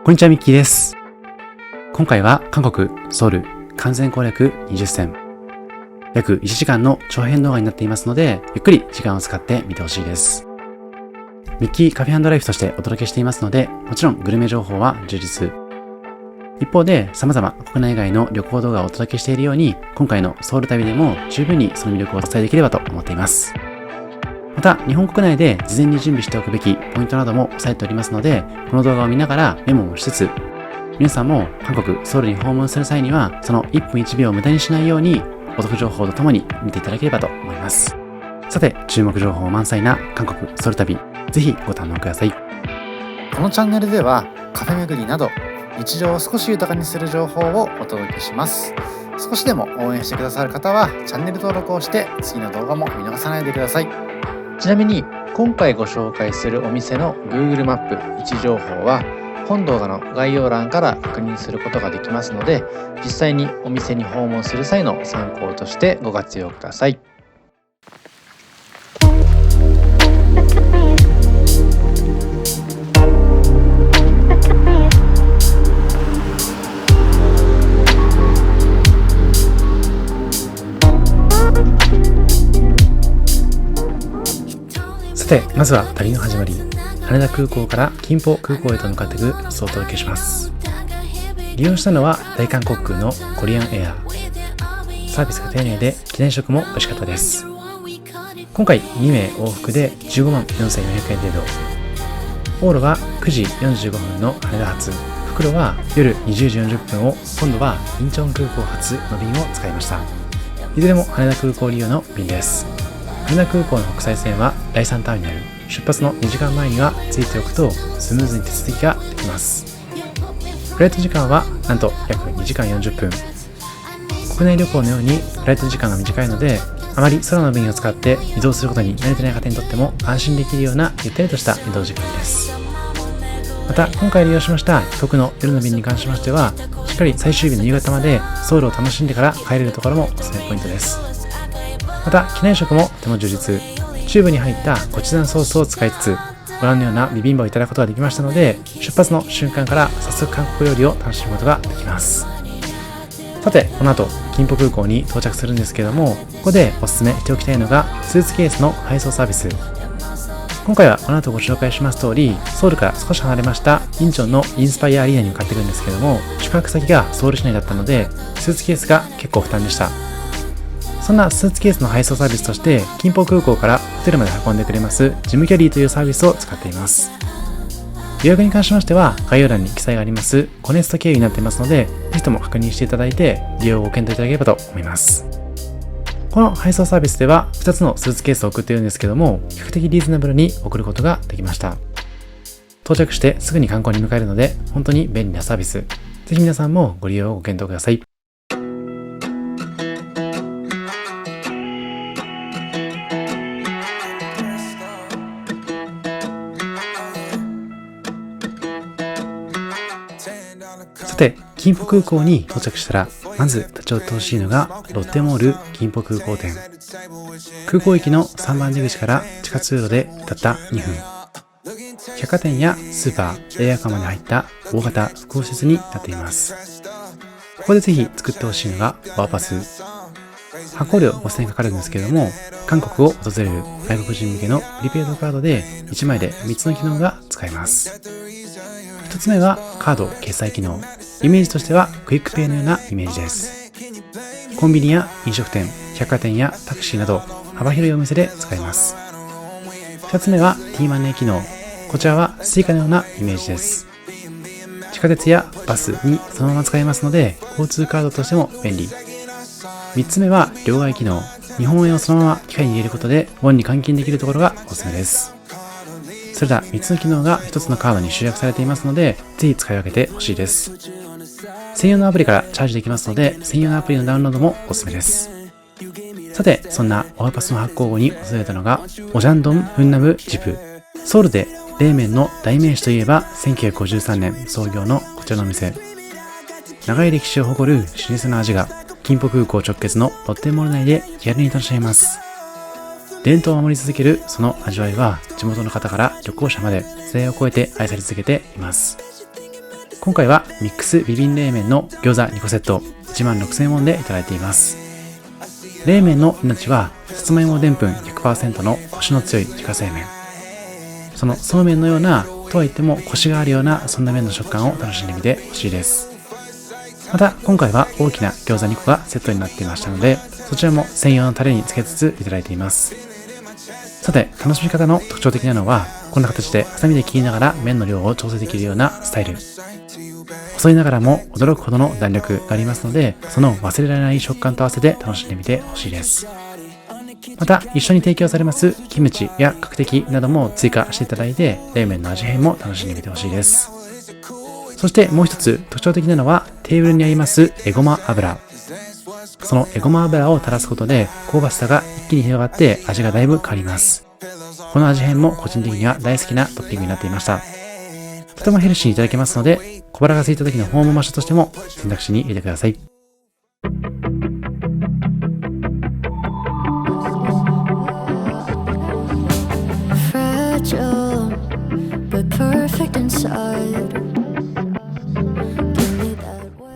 こんにちは、ミッキーです。今回は韓国ソウル完全攻略20選、約1時間の長編動画になっていますので、ゆっくり時間を使って見てほしいです。ミッキーカフェ&ライフとしてお届けしていますので、もちろんグルメ情報は充実。一方で様々国内外の旅行動画をお届けしているように、今回のソウル旅でも十分にその魅力をお伝えできればと思っています。また、日本国内で事前に準備しておくべきポイントなども押さえておりますので、この動画を見ながらメモもしつつ、皆さんも韓国ソウルに訪問する際には、その1分1秒を無駄にしないように、お得情報とともに見ていただければと思います。さて、注目情報満載な韓国ソウル旅、ぜひご堪能ください。このチャンネルではカフェ巡りなど日常を少し豊かにする情報をお届けします。少しでも応援してくださる方はチャンネル登録をして次の動画も見逃さないでください。ちなみに今回ご紹介するお店の Google マップ位置情報は本動画の概要欄から確認することができますので、実際にお店に訪問する際の参考としてご活用ください。さて、まずは旅の始まり、羽田空港から金浦空港へと向かっていく様子をお届けします。利用したのは大韓航空のコリアンエア。サービスが丁寧で機内食も美味しかったです。今回2名往復で15万4400円程度。往路は9時45分の羽田発、復路は夜20時40分を今度はインチョン空港発の便を使いました。いずれも羽田空港利用の便です。羽田空港の国際線は第3ターミナル、出発の2時間前には着いておくとスムーズに手続きができます。フライト時間はなんと約2時間40分。国内旅行のようにフライト時間が短いので、あまり空の便を使って移動することに慣れてない方にとっても安心できるようなゆったりとした移動時間です。また今回利用しました帰国の夜の便に関しましては、しっかり最終日の夕方までソウルを楽しんでから帰れるところもおすすめポイントです。また機内食もとても充実。チューブに入ったコチュジャンソースを使いつつ、ご覧のようなビビンバをいただくことができましたので、出発の瞬間から早速韓国料理を楽しむことができます。さて、この後金浦空港に到着するんですけれども、ここでおすすめしておきたいのがスーツケースの配送サービス。今回はこの後ご紹介します通り、ソウルから少し離れましたインチョンのインスパイアアリーナに向かっていくんですけれども、宿泊先がソウル市内だったのでスーツケースが結構負担でした。そんなスーツケースの配送サービスとして、金浦空港からホテルまで運んでくれますジムキャリーというサービスを使っています。予約に関しましては概要欄に記載がありますコネスト経由になっていますので、ぜひとも確認していただいて利用をご検討いただければと思います。この配送サービスでは2つのスーツケースを送っているんですけども、比較的リーズナブルに送ることができました。到着してすぐに観光に向かえるので本当に便利なサービス。ぜひ皆さんもご利用をご検討ください。さて、金浦空港に到着したら、まず立ち寄ってほしいのがロッテモール金浦空港店。空港駅の3番出口から地下通路でたった2分。百貨店やスーパー、映画館まで入った大型複合施設になっています。ここでぜひ作ってほしいのがワーパス。発行料5000円かかるんですけれども、韓国を訪れる外国人向けのプリペイドカードで1枚で3つの機能が使えます。1つ目はカード決済機能。イメージとしてはクイックペイのようなイメージです。コンビニや飲食店、百貨店やタクシーなど幅広いお店で使えます。2つ目は T マネー機能。こちらはスイカのようなイメージです。地下鉄やバスにそのまま使えますので、交通カードとしても便利。3つ目は両替機能。日本円をそのまま機械に入れることでウォンに換金できるところがおすすめです。それら3つの機能が1つのカードに集約されていますので、ぜひ使い分けてほしいです。専用のアプリからチャージできますので、専用のアプリのダウンロードもおすすめです。さて、そんなワーパスの発行後に訪れたのがオジャンドンフンナムジプ。ソウルで冷麺の代名詞といえば1953年創業のこちらのお店。長い歴史を誇る老舗の味が金浦空港直結のロッテモール内で気軽に楽しめます。伝統を守り続けるその味わいは地元の方から旅行者まで世代を超えて愛され続けています。今回はミックスビビン冷麺の餃子2個セット16,000ウォンでいただいています。冷麺の命はさつまいもでんぷん 100% のコシの強い自家製麺。そのそうめんのようなとはいってもコシがあるようなそんな麺の食感を楽しんでみてほしいです。また今回は大きな餃子2個がセットになっていましたので、そちらも専用のタレにつけつついただいています。さて、楽しみ方の特徴的なのはこんな形でハサミで切りながら麺の量を調整できるようなスタイル。細いながらも驚くほどの弾力がありますので、その忘れられない食感と合わせて楽しんでみてほしいです。また一緒に提供されますキムチや角的なども追加していただいて、冷麺の味変も楽しんでみてほしいです。そしてもう一つ特徴的なのはテーブルにありますエゴマ油。そのエゴマ油を垂らすことで香ばしさが一気に広がって味がだいぶ変わります。この味変も個人的には大好きなトッピングになっていました。とてもヘルシーにいただけますので、小腹が空いた時の訪問場所としても選択肢に入れてください。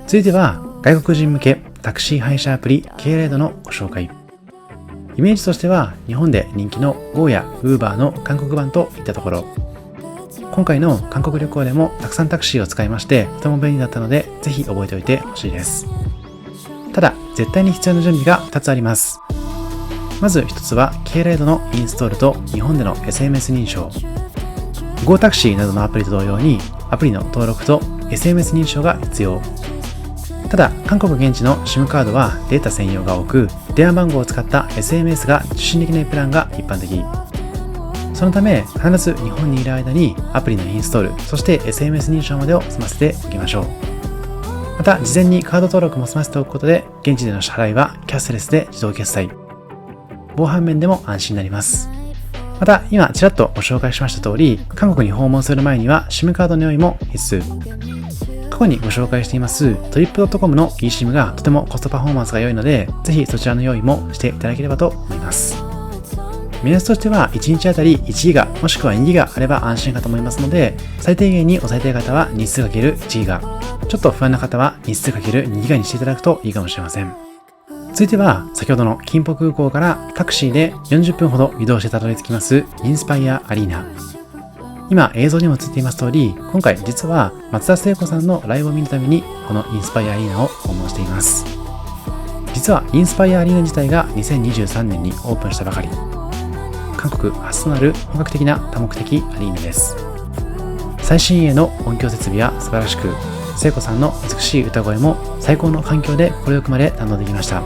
続いては外国人向けタクシー配車アプリ K ライドのご紹介。イメージとしては日本で人気の Go や Uber の韓国版といったところ。今回の韓国旅行でもたくさんタクシーを使いまして、とても便利だったのでぜひ覚えておいてほしいです。ただ絶対に必要な準備が2つあります。まず1つは K ライドのインストールと日本での SMS 認証。Go タクシーなどのアプリと同様にアプリの登録と SMS 認証が必要。ただ韓国現地の SIM カードはデータ専用が多く、電話番号を使った SMS が受信できないプランが一般的。そのため必ず日本にいる間にアプリのインストール、そして SMS 認証までを済ませておきましょう。また事前にカード登録も済ませておくことで、現地での支払いはキャッシュレスで自動決済。防犯面でも安心になります。また今ちらっとご紹介しました通り、韓国に訪問する前には SIM カードの用意も必須。過去にご紹介していますトリップ .com の eSIM がとてもコストパフォーマンスが良いので、ぜひそちらの用意もしていただければと思います。目安としては1日あたり1ギガもしくは2ギガあれば安心かと思いますので、最低限に抑えたい方は日数 ×1 ギガ、ちょっと不安な方は日数 ×2 ギガにしていただくといいかもしれません。続いては先ほどの金浦空港からタクシーで40分ほど移動してたどり着きますインスパイアアリーナ。今映像にも映っています通り、今回実は松田聖子さんのライブを見るためにこのインスパイアアリーナを訪問しています。実はインスパイアアリーナ自体が2023年にオープンしたばかり、韓国初となる本格的な多目的アリーナです。最新鋭の音響設備は素晴らしく、聖子さんの美しい歌声も最高の環境でこれよくまで堪能できました。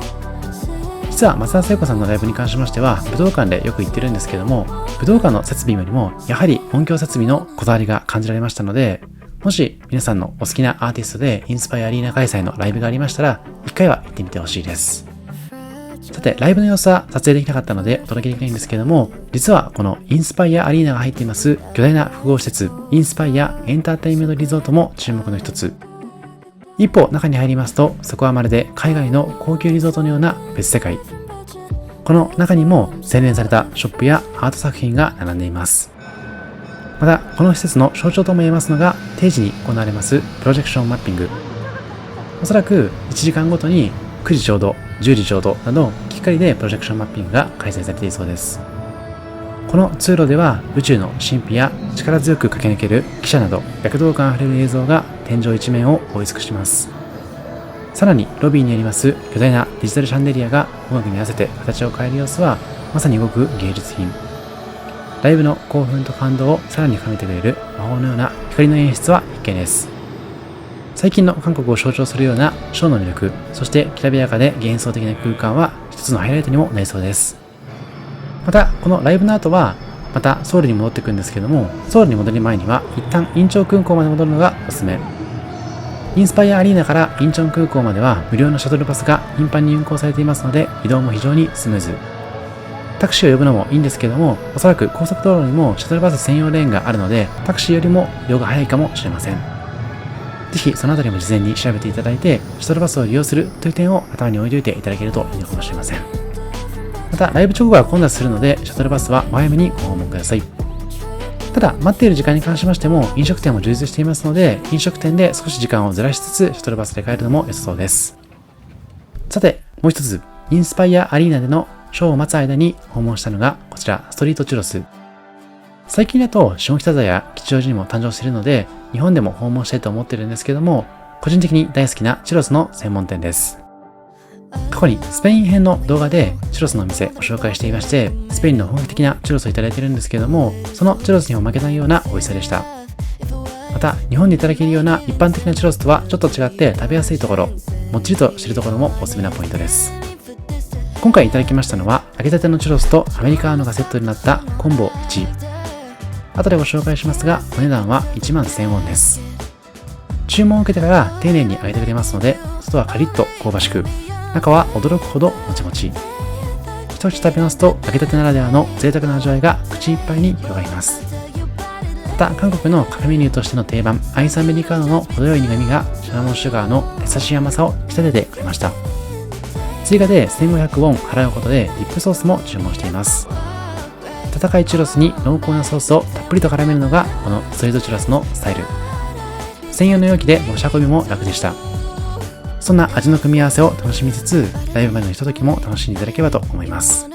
実は松田聖子さんのライブに関しましては武道館でよく行ってるんですけども、武道館の設備よりもやはり音響設備のこだわりが感じられましたので、もし皆さんのお好きなアーティストでインスパイアアリーナ開催のライブがありましたら、一回は行ってみてほしいです。さてライブの様子は撮影できなかったのでお届けできないんですけども、実はこのインスパイアアリーナが入っています巨大な複合施設インスパイアエンターテインメントリゾートも注目の一つ。一歩中に入りますと、そこはまるで海外の高級リゾートのような別世界。この中にも洗練されたショップやアート作品が並んでいます。またこの施設の象徴とも言えますのが定時に行われますプロジェクションマッピング。おそらく1時間ごとに9時ちょうど、10時ちょうどなどきっかりでプロジェクションマッピングが開催されているそうです。この通路では宇宙の神秘や力強く駆け抜ける汽車など躍動感あふれる映像が天井一面を覆い尽くします。さらにロビーにあります巨大なデジタルシャンデリアが音楽に合わせて形を変える様子はまさに動く芸術品。ライブの興奮と感動をさらに深めてくれる魔法のような光の演出は必見です。最近の韓国を象徴するようなショーの魅力、そしてきらびやかで幻想的な空間は一つのハイライトにもなりそうです。またこのライブの後はまたソウルに戻ってくるんですけども、ソウルに戻る前には一旦インチョン空港まで戻るのがおすすめ。インスパイアアリーナからインチョン空港までは無料のシャトルバスが頻繁に運行されていますので、移動も非常にスムーズ。タクシーを呼ぶのもいいんですけども、おそらく高速道路にもシャトルバス専用レーンがあるので、タクシーよりも移動が早いかもしれません。ぜひそのあたりも事前に調べていただいて、シャトルバスを利用するという点を頭に置いておいていただけるといいのかもしれません。またライブ直後は混雑するので、シャトルバスはお早めにご訪問ください。ただ待っている時間に関しましても飲食店も充実していますので、飲食店で少し時間をずらしつつシャトルバスで帰るのも良さそうです。さてもう一つ、インスパイアアリーナでのショーを待つ間に訪問したのがこちら、ストリートチュロス。最近だと下北沢や吉祥寺にも誕生しているので、日本でも訪問したいと思っているんですけども、個人的に大好きなチュロスの専門店です。過去にスペイン編の動画でチュロスのお店を紹介していまして、スペインの本格的なチュロスをいただいているんですけども、そのチュロスにも負けないような美味しさでした。また日本でいただけるような一般的なチュロスとはちょっと違って食べやすいところ、もっちりとしているところもおすすめなポイントです。今回いただきましたのは揚げたてのチュロスとアメリカーノがセットになったコンボ1。後でご紹介しますが、お値段は1万1000ウォンです。注文を受けてから丁寧に揚げてくれますので、外はカリッと香ばしく、中は驚くほどもちもち。一口食べますと揚げたてならではの贅沢な味わいが口いっぱいに広がります。また韓国のカフェメニューとしての定番アイスアメリカーノの程よい苦みがシナモンシュガーの優しい甘さを引き立ててくれました。追加で1500ウォン払うことでディップソースも注文しています。温かいチュロスに濃厚なソースをたっぷりと絡めるのがこのストリートチュロスのスタイル。専用の容器で持ち運びも楽でした。そんな味の組み合わせを楽しみつつ、ライブ前のひとときも楽しんでいただければと思います。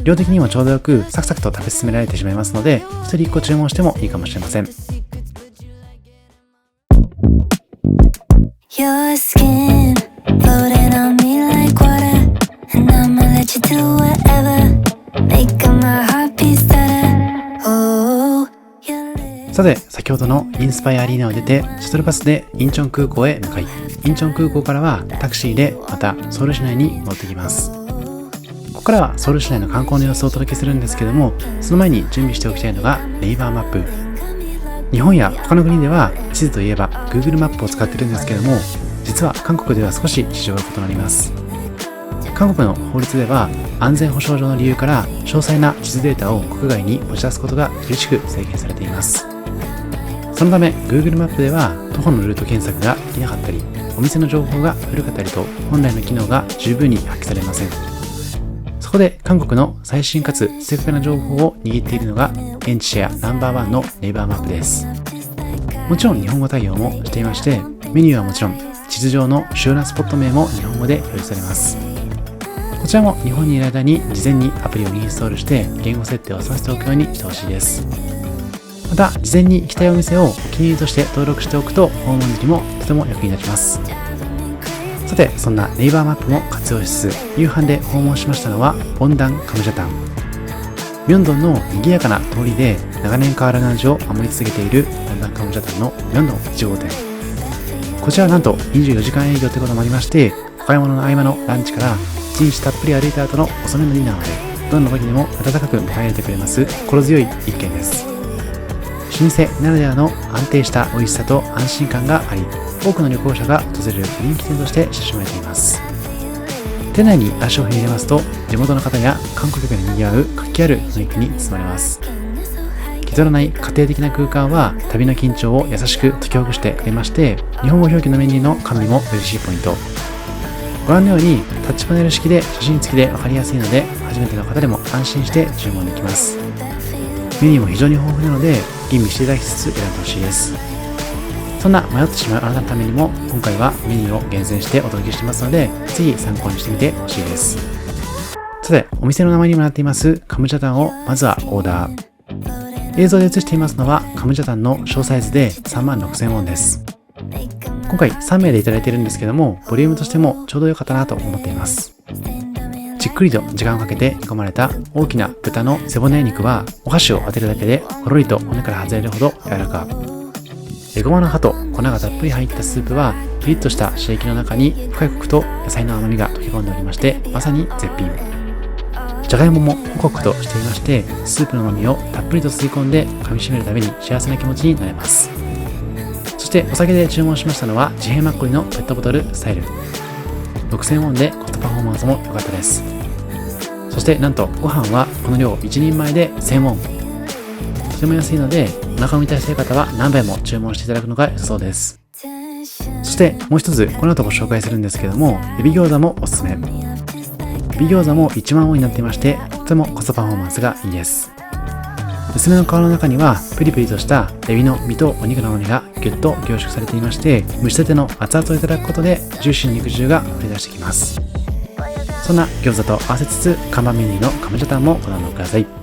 量的にもちょうどよくサクサクと食べ進められてしまいますので、一人一個注文してもいいかもしれません。Your skin floating on me like water, and I'ma let you do whatever, make my heart beat stutter. Oh, さて、先ほどのインスパイアアリーナを出てシャトルバスでインチョン空港へ向かい、インチョン空港からはタクシーでまたソウル市内に戻ってきます。ここからはソウル市内の観光の様子をお届けするんですけども、その前に準備しておきたいのがネイバーマップ。日本や他の国では地図といえば Google マップを使っているんですけども、実は韓国では少し事情が異なります。韓国の法律では安全保障上の理由から詳細な地図データを国外に持ち出すことが厳しく制限されています。そのため Google マップでは徒歩のルート検索ができなかったり、お店の情報が古かったりと本来の機能が十分に発揮されません。そこで韓国の最新かつ正確な情報を握っているのが現地シェアナンバーワンのネイバーマップです。もちろん日本語対応もしていまして、メニューはもちろん地図上の主要なスポット名も日本語で表示されます。こちらも日本にいる間に事前にアプリをインストールして言語設定をさせておくようにしてほしいです。また事前に行きたいお店をお気に入りとして登録しておくと訪問時もとても役に立ちます。さて、そんなネイバーマップも活用しつつ夕飯で訪問しましたのはボンダンカムジャタン。ミョンドンの賑やかな通りで長年変わらぬ味を守り続けているボンダンカムジャタンのミョンドン1号店。こちらはなんと24時間営業ということもありまして、お買い物の合間のランチから1日たっぷり歩いた後の遅めのディナーまで、どんな時にも温かく迎え入れてくれます心強い一軒です。老舗ならではの安定した美味しさと安心感があり、多くの旅行者が訪れる人気店として親しまれています。店内に足を踏み入れますと、地元の方や観光客で賑わう活気ある雰囲気に包まれます。気取らない家庭的な空間は旅の緊張を優しく解きほぐしてくれまして、日本語表記のメニューの管理も嬉しいポイント。ご覧のようにタッチパネル式で写真付きで分かりやすいので、初めての方でも安心して注文できます。メニューも非常に豊富なので吟味していただきつつ選んでほしいです。そんな迷ってしまうあなたのためにも今回はメニューを厳選してお届けしてますので、ぜひ参考にしてみてほしいです。さて、お店の名前にもなっていますカムジャタンをまずはオーダー。映像で映していますのはカムジャタンの小サイズで36,000ウォンです。今回3名でいただいているんですけども、ボリュームとしてもちょうど良かったなと思っています。じっくりと時間をかけて煮込まれた大きな豚の背骨肉はお箸を当てるだけでほろりと骨から外れるほど柔らか。エゴマの葉と粉がたっぷり入ったスープはピリッとした刺激の中に深いコクと野菜の甘みが溶け込んでおりまして、まさに絶品。じゃがいももホクホクとしていまして、スープの旨味をたっぷりと吸い込んで噛み締めるために幸せな気持ちになれます。そしてお酒で注文しましたのは自閉マッコリのペットボトルスタイル。6000ウォンでコストパフォーマンスも良かったです。そしてなんとご飯はこの量1人前で1000ウォン。とても安いのでお腹を満たしたい方は何杯も注文していただくのが良さそうです。そしてもう一つこの後ご紹介するんですけども、エビ餃子もおすすめ。エビ餃子も1万ウォンになっていまして、とてもコストパフォーマンスがいいです。娘の皮の中にはプリプリとしたエビの身とお肉の旨がギュッと凝縮されていまして、蒸したての熱々をいただくことでジューシーな肉汁が溢れ出してきます。そんな餃子と合わせつつ、看板メニューのカムジャタンもご堪能ください。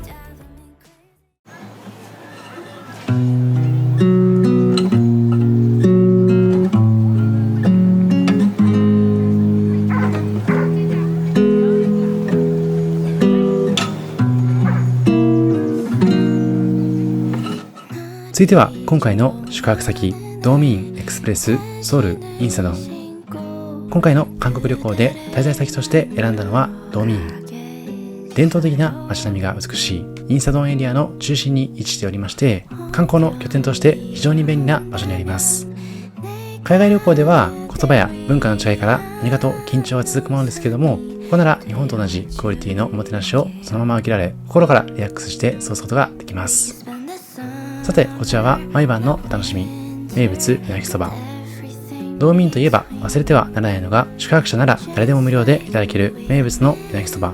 続いては今回の宿泊先、ドーミーンエクスプレスソウルインサドン。今回の韓国旅行で滞在先として選んだのはドーミーン。伝統的な街並みが美しいインサドンエリアの中心に位置しておりまして、観光の拠点として非常に便利な場所にあります。海外旅行では言葉や文化の違いから何かと緊張が続くものですけれども、ここなら日本と同じクオリティのおもてなしをそのまま受けられ、心からリラックスして過ごすことができます。さて、こちらは毎晩のお楽しみ、名物うなぎそば。ドーミーンといえば忘れてはならないのが、宿泊者なら誰でも無料でいただける名物のうなぎそば。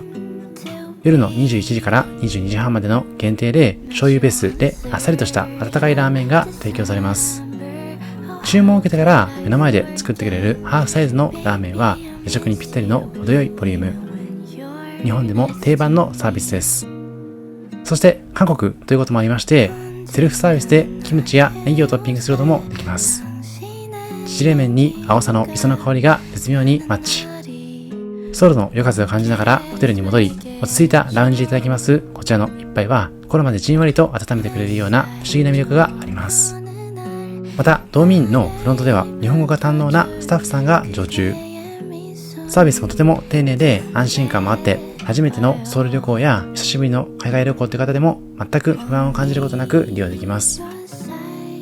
夜の21時から22時半までの限定で、醤油ベースであっさりとした温かいラーメンが提供されます。注文を受けてから目の前で作ってくれるハーフサイズのラーメンは、夜食にぴったりの程よいボリューム。日本でも定番のサービスです。そして韓国ということもありまして、セルフサービスでキムチやネギをトッピングすることもできます。縮れ麺に青さの磯の香りが絶妙にマッチ。ソウルの夜風を感じながらホテルに戻り、落ち着いたラウンジでいただきますこちらの一杯は、心までじんわりと温めてくれるような不思議な魅力があります。また、ドーミーンのフロントでは日本語が堪能なスタッフさんが常駐。サービスもとても丁寧で安心感もあって、初めてのソウル旅行や久しぶりの海外旅行という方でも全く不安を感じることなく利用できます。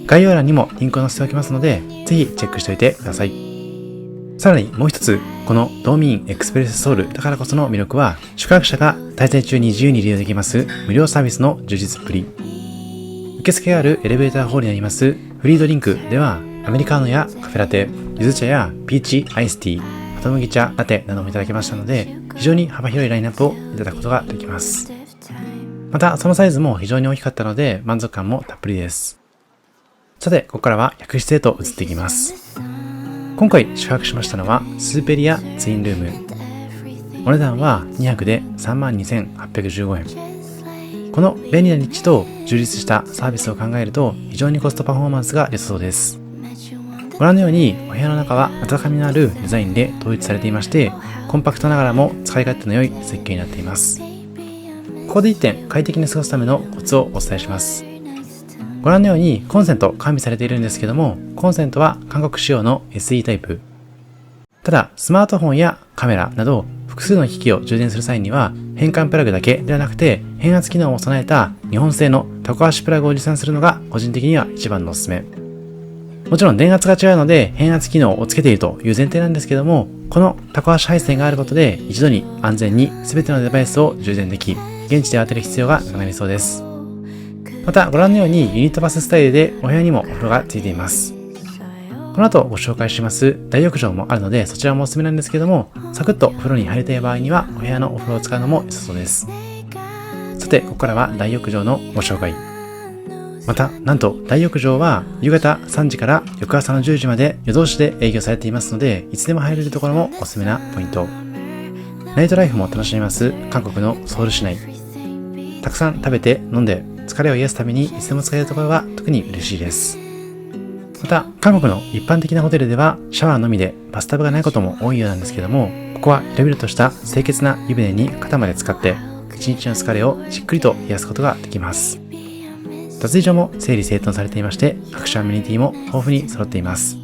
概要欄にもリンクを載せておきますので、ぜひチェックしておいてください。さらにもう一つ、このドーミーンエクスプレスソウルだからこその魅力は、宿泊者が滞在中に自由に利用できます無料サービスの充実っぷり。受付があるエレベーターホールにありますフリードリンクでは、アメリカーノやカフェラテ、ゆず茶やピーチアイスティー、ハト麦茶ラテなどもいただけましたので、非常に幅広いラインナップをいただくことができます。また、そのサイズも非常に大きかったので、満足感もたっぷりです。さて、ここからは客室へと移っていきます。今回宿泊しましたのはスーペリアツインルーム。お値段は2泊で 32,815 円。この便利な立地と充実したサービスを考えると、非常にコストパフォーマンスが良さそうです。ご覧のようにお部屋の中は温かみのあるデザインで統一されていまして、コンパクトながらも使い勝手の良い設計になっています。ここで1点快適に過ごすためのコツをお伝えします。ご覧のようにコンセント完備されているんですけども、コンセントは韓国仕様の SE タイプ。ただ、スマートフォンやカメラなど複数の機器を充電する際には、変換プラグだけではなくて変圧機能を備えた日本製のタコ足プラグを持参するのが個人的には一番のおすすめ。もちろん電圧が違うので変圧機能をつけているという前提なんですけども、このタコ足配線があることで一度に安全に全てのデバイスを充電でき、現地で当てる必要がなくなりそうです。また、ご覧のようにユニットバススタイルでお部屋にもお風呂がついています。この後ご紹介します大浴場もあるので、そちらもおすすめなんですけども、サクッとお風呂に入りたい場合にはお部屋のお風呂を使うのも良さそうです。さて、ここからは大浴場のご紹介。また、なんと大浴場は夕方3時から翌朝の10時まで夜通しで営業されていますので、いつでも入れるところもおすすめなポイント。ナイトライフも楽しめます韓国のソウル市内。たくさん食べて飲んで疲れを癒すためにいつでも使えるところは特に嬉しいです。また、韓国の一般的なホテルではシャワーのみでバスタブがないことも多いようなんですけども、ここは広々とした清潔な湯船に肩まで浸かって一日の疲れをじっくりと癒すことができます。脱衣所も整理整頓されていまして、各種アメニティも豊富に揃っています。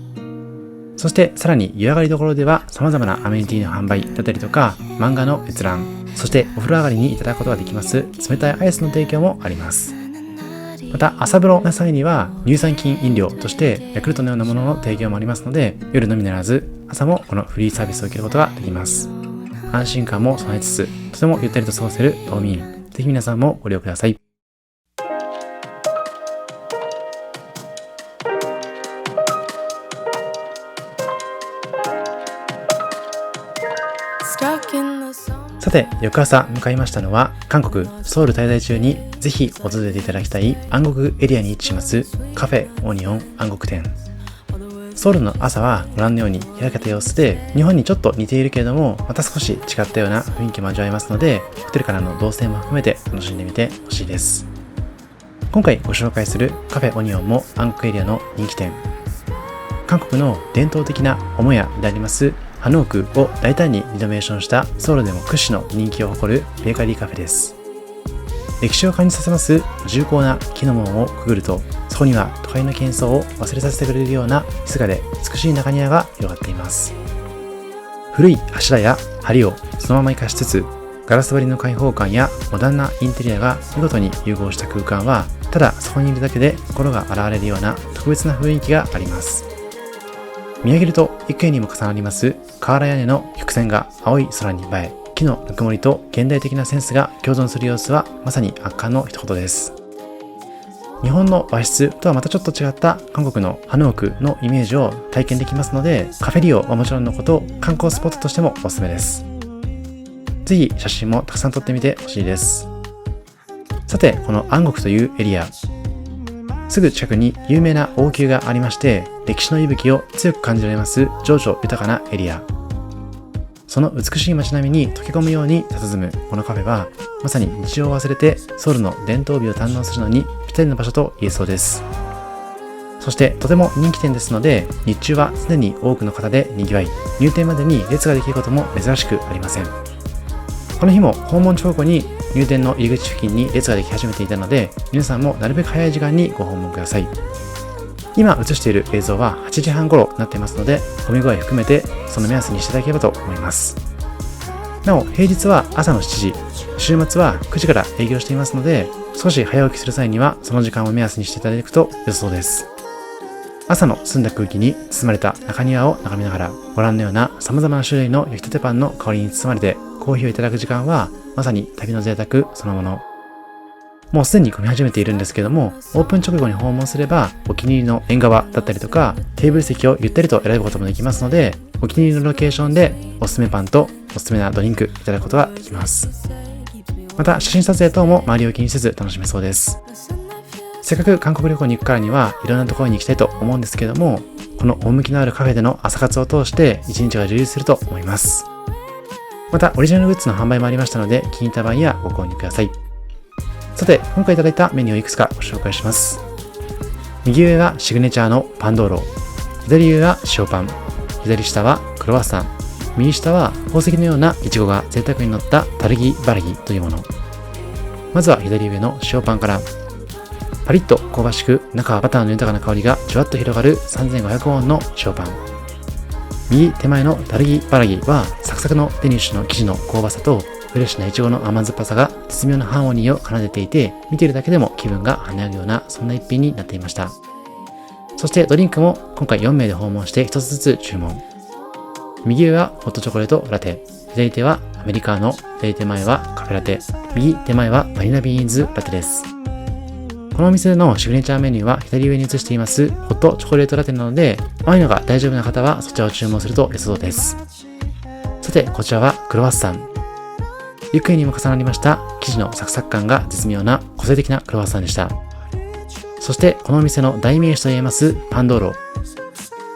そしてさらに湯上がりどころでは様々なアメニティの販売だったりとか、漫画の閲覧、そしてお風呂上がりにいただくことができます冷たいアイスの提供もあります。また、朝風呂の際には乳酸菌飲料としてヤクルトのようなものの提供もありますので、夜のみならず朝もこのフリーサービスを受けることができます。安心感も備えつつ、とてもゆったりと過ごせるドーミーン。ぜひ皆さんもご利用ください。Stuck in the summer さて、翌朝向かいましたのは、韓国ソウル滞在中にぜひ訪れていただきたい暗黒エリアに位置しますカフェオニオン暗黒店。ソウルの朝はご覧のように開けた様子で、日本にちょっと似ているけれどもまた少し違ったような雰囲気も味わえますので、ホテルからの動線も含めて楽しんでみてほしいです。今回ご紹介するカフェオニオンも暗黒エリアの人気店。韓国の伝統的な母屋でありますハノークを大胆にリノベーションしたソウルでも屈指の人気を誇るベーカリーカフェです。歴史を感じさせます重厚な木の門をくぐると、そこには都会の喧騒を忘れさせてくれるような静かで美しい中庭が広がっています。古い柱や梁をそのまま生かしつつ、ガラス張りの開放感やモダンなインテリアが見事に融合した空間は、ただそこにいるだけで心が洗われるような特別な雰囲気があります。見上げると幾重にも重なります瓦屋根の曲線が青い空に映え、木のぬくもりと現代的なセンスが共存する様子はまさに圧巻の一言です。日本の和室とはまたちょっと違った韓国のハノークのイメージを体験できますので、カフェ利用はもちろんのこと、観光スポットとしてもおすすめです。ぜひ写真もたくさん撮ってみてほしいです。さて、この暗黒というエリア、すぐ近くに有名な王宮がありまして、歴史の息吹を強く感じられます情緒豊かなエリア。その美しい街並みに溶け込むように佇むこのカフェは、まさに日常を忘れてソウルの伝統美を堪能するのにぴったりの場所と言えそうです。そしてとても人気店ですので、日中は常に多くの方で賑わい、入店までに列ができることも珍しくありません。この日も訪問直後に入店の入り口付近に列ができ始めていたので、皆さんもなるべく早い時間にご訪問ください。今映している映像は8時半頃になっていますので、混み具合含めてその目安にしていただければと思います。なお、平日は朝の7時、週末は9時から営業していますので、少し早起きする際にはその時間を目安にしていただくと良さそうです。朝の澄んだ空気に包まれた中庭を眺めながら、ご覧のような様々な種類の焼きたてパンの香りに包まれてコーヒーをいただく時間は、まさに旅の贅沢そのもの。もうすでに混み始めているんですけども、オープン直後に訪問すればお気に入りの縁側だったりとかテーブル席をゆったりと選ぶこともできますので、お気に入りのロケーションでおすすめパンとおすすめなドリンクいただくことができます。また写真撮影等も周りを気にせず楽しめそうです。せっかく韓国旅行に行くからにはいろんなところに行きたいと思うんですけども、この趣のあるカフェでの朝活を通して一日が充実すると思います。またオリジナルグッズの販売もありましたので、気に入った場合はご購入ください。さて、今回いただいたメニューをいくつかご紹介します。右上がシグネチャーのパンドーロ、左上は塩パン、左下はクロワッサン、右下は宝石のようなイチゴが贅沢に乗ったタルギバラギというもの。まずは左上の塩パンから、パリッと香ばしく中はバターの豊かな香りがじゅわっと広がる3500ウォンの塩パン。右手前のタルギバラギはサクサクのデニッシュの生地の香ばさとフレッシュなイチゴの甘酸っぱさが絶妙なハーモニーを奏でていて、見ているだけでも気分が跳ね上がるような、そんな一品になっていました。そしてドリンクも今回4名で訪問して1つずつ注文。右上はホットチョコレートラテ、左手はアメリカーノ、左手前はカフェラテ、右手前はバニラビーンズラテです。このお店のシグネチャーメニューは左上に映していますホットチョコレートラテなので、甘いのが大丈夫な方はそちらを注文すると良さそうです。さて、こちらはクロワッサン。幾重にも重なりました生地のサクサク感が絶妙な個性的なクロワッサンでした。そしてこのお店の代名詞といえますパンドーロ。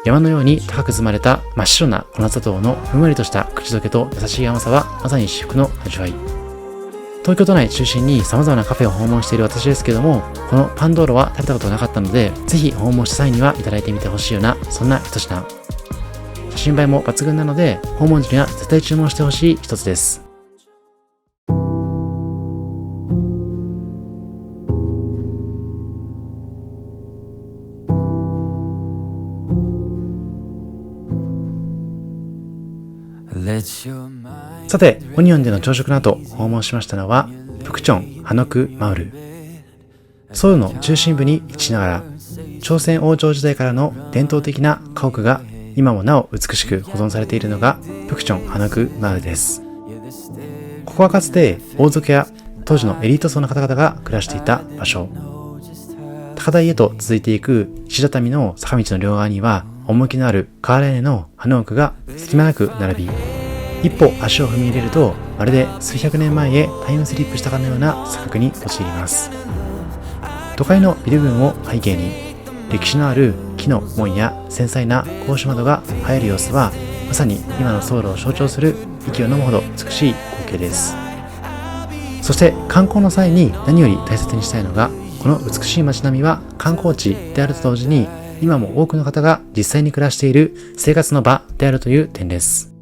山のように高く積まれた真っ白な粉砂糖のふんわりとした口どけ至優しい甘さはまさに至福の味わい。東京都内中心に様々なカフェを訪問している私ですけども、このパンドーロは食べたことがなかったので、ぜひ訪問した際にはいただいてみてほしいような、そんな一品。写真映えも抜群なので、訪問時には絶対注文してほしい一つです。さて、オニオンでの朝食の後訪問しましたのはプクチョンハノクマウル。ソウルの中心部に位置しながら、朝鮮王朝時代からの伝統的な家屋が今もなお美しく保存されているのがプクチョンハノクマウルです。ここはかつて王族や当時のエリート層の方々が暮らしていた場所。高台へと続いていく石畳の坂道の両側には趣のある瓦屋根のハノークが隙間なく並び、一歩足を踏み入れると、まるで数百年前へタイムスリップしたかのような錯覚に陥ります。都会のビル群を背景に、歴史のある木の門や繊細な格子窓が映える様子は、まさに今のソウルを象徴する息を飲むほど美しい光景です。そして観光の際に何より大切にしたいのが、この美しい街並みは観光地であると同時に、今も多くの方が実際に暮らしている生活の場であるという点です。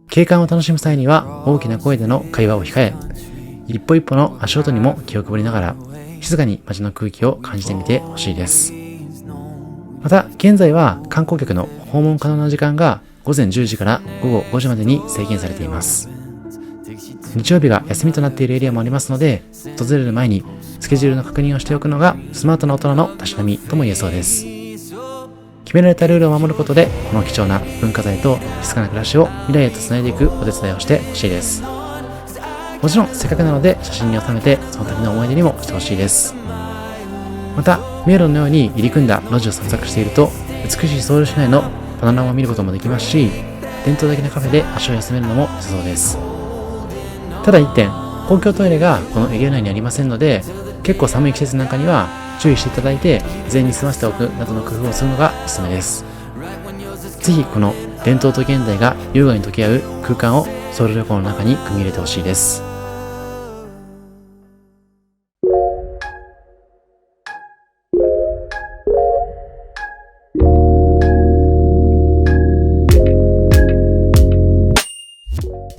景観を楽しむ際には大きな声での会話を控え、一歩一歩の足音にも気を配りながら、静かに街の空気を感じてみてほしいです。また、現在は観光客の訪問可能な時間が午前10時から午後5時までに制限されています。日曜日が休みとなっているエリアもありますので、訪れる前にスケジュールの確認をしておくのがスマートな大人のたしなみとも言えそうです。決められたルールを守ることで、この貴重な文化財と静かな暮らしを未来へとつないでいくお手伝いをしてほしいです。もちろんせっかくなので写真に収めて、その旅の思い出にもしてほしいです。また、迷路のように入り組んだ路地を散策していると、美しいソウル市内のパノラマを見ることもできますし、伝統的なカフェで足を休めるのも良さそうです。ただ一点、公共トイレがこのエリア内にありませんので、結構寒い季節なんかには注意していただいて、事前に済ませておくなどの工夫をするのがおすすめです。ぜひこの伝統と現代が優雅に溶け合う空間をソウル旅行の中に組み入れてほしいです。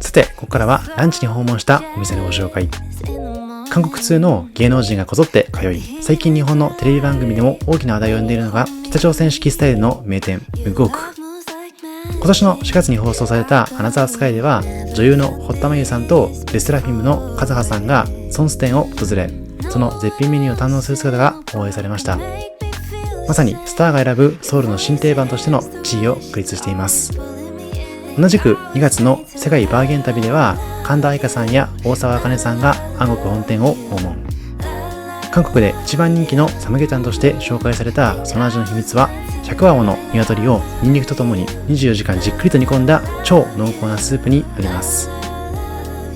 さて、ここからはランチに訪問したお店のご紹介。韓国通の芸能人がこぞって通い、最近日本のテレビ番組でも大きな話題を呼んでいるのが、北朝鮮式スタイルの名店、ムグオク。今年の4月に放送されたアナザースカイでは、女優の堀田真由さんとレスラフィムのカズハさんがソンス店を訪れ、その絶品メニューを堪能する姿が放映されました。まさにスターが選ぶソウルの新定番としての地位を確立しています。同じく2月の世界バーゲン旅では、神田愛花さんや大沢あかねさんが暗黒本店を訪問。韓国で一番人気のサムゲタンとして紹介されたその味の秘密は、100羽もの鶏をニンニクとともに24時間じっくりと煮込んだ超濃厚なスープにあります。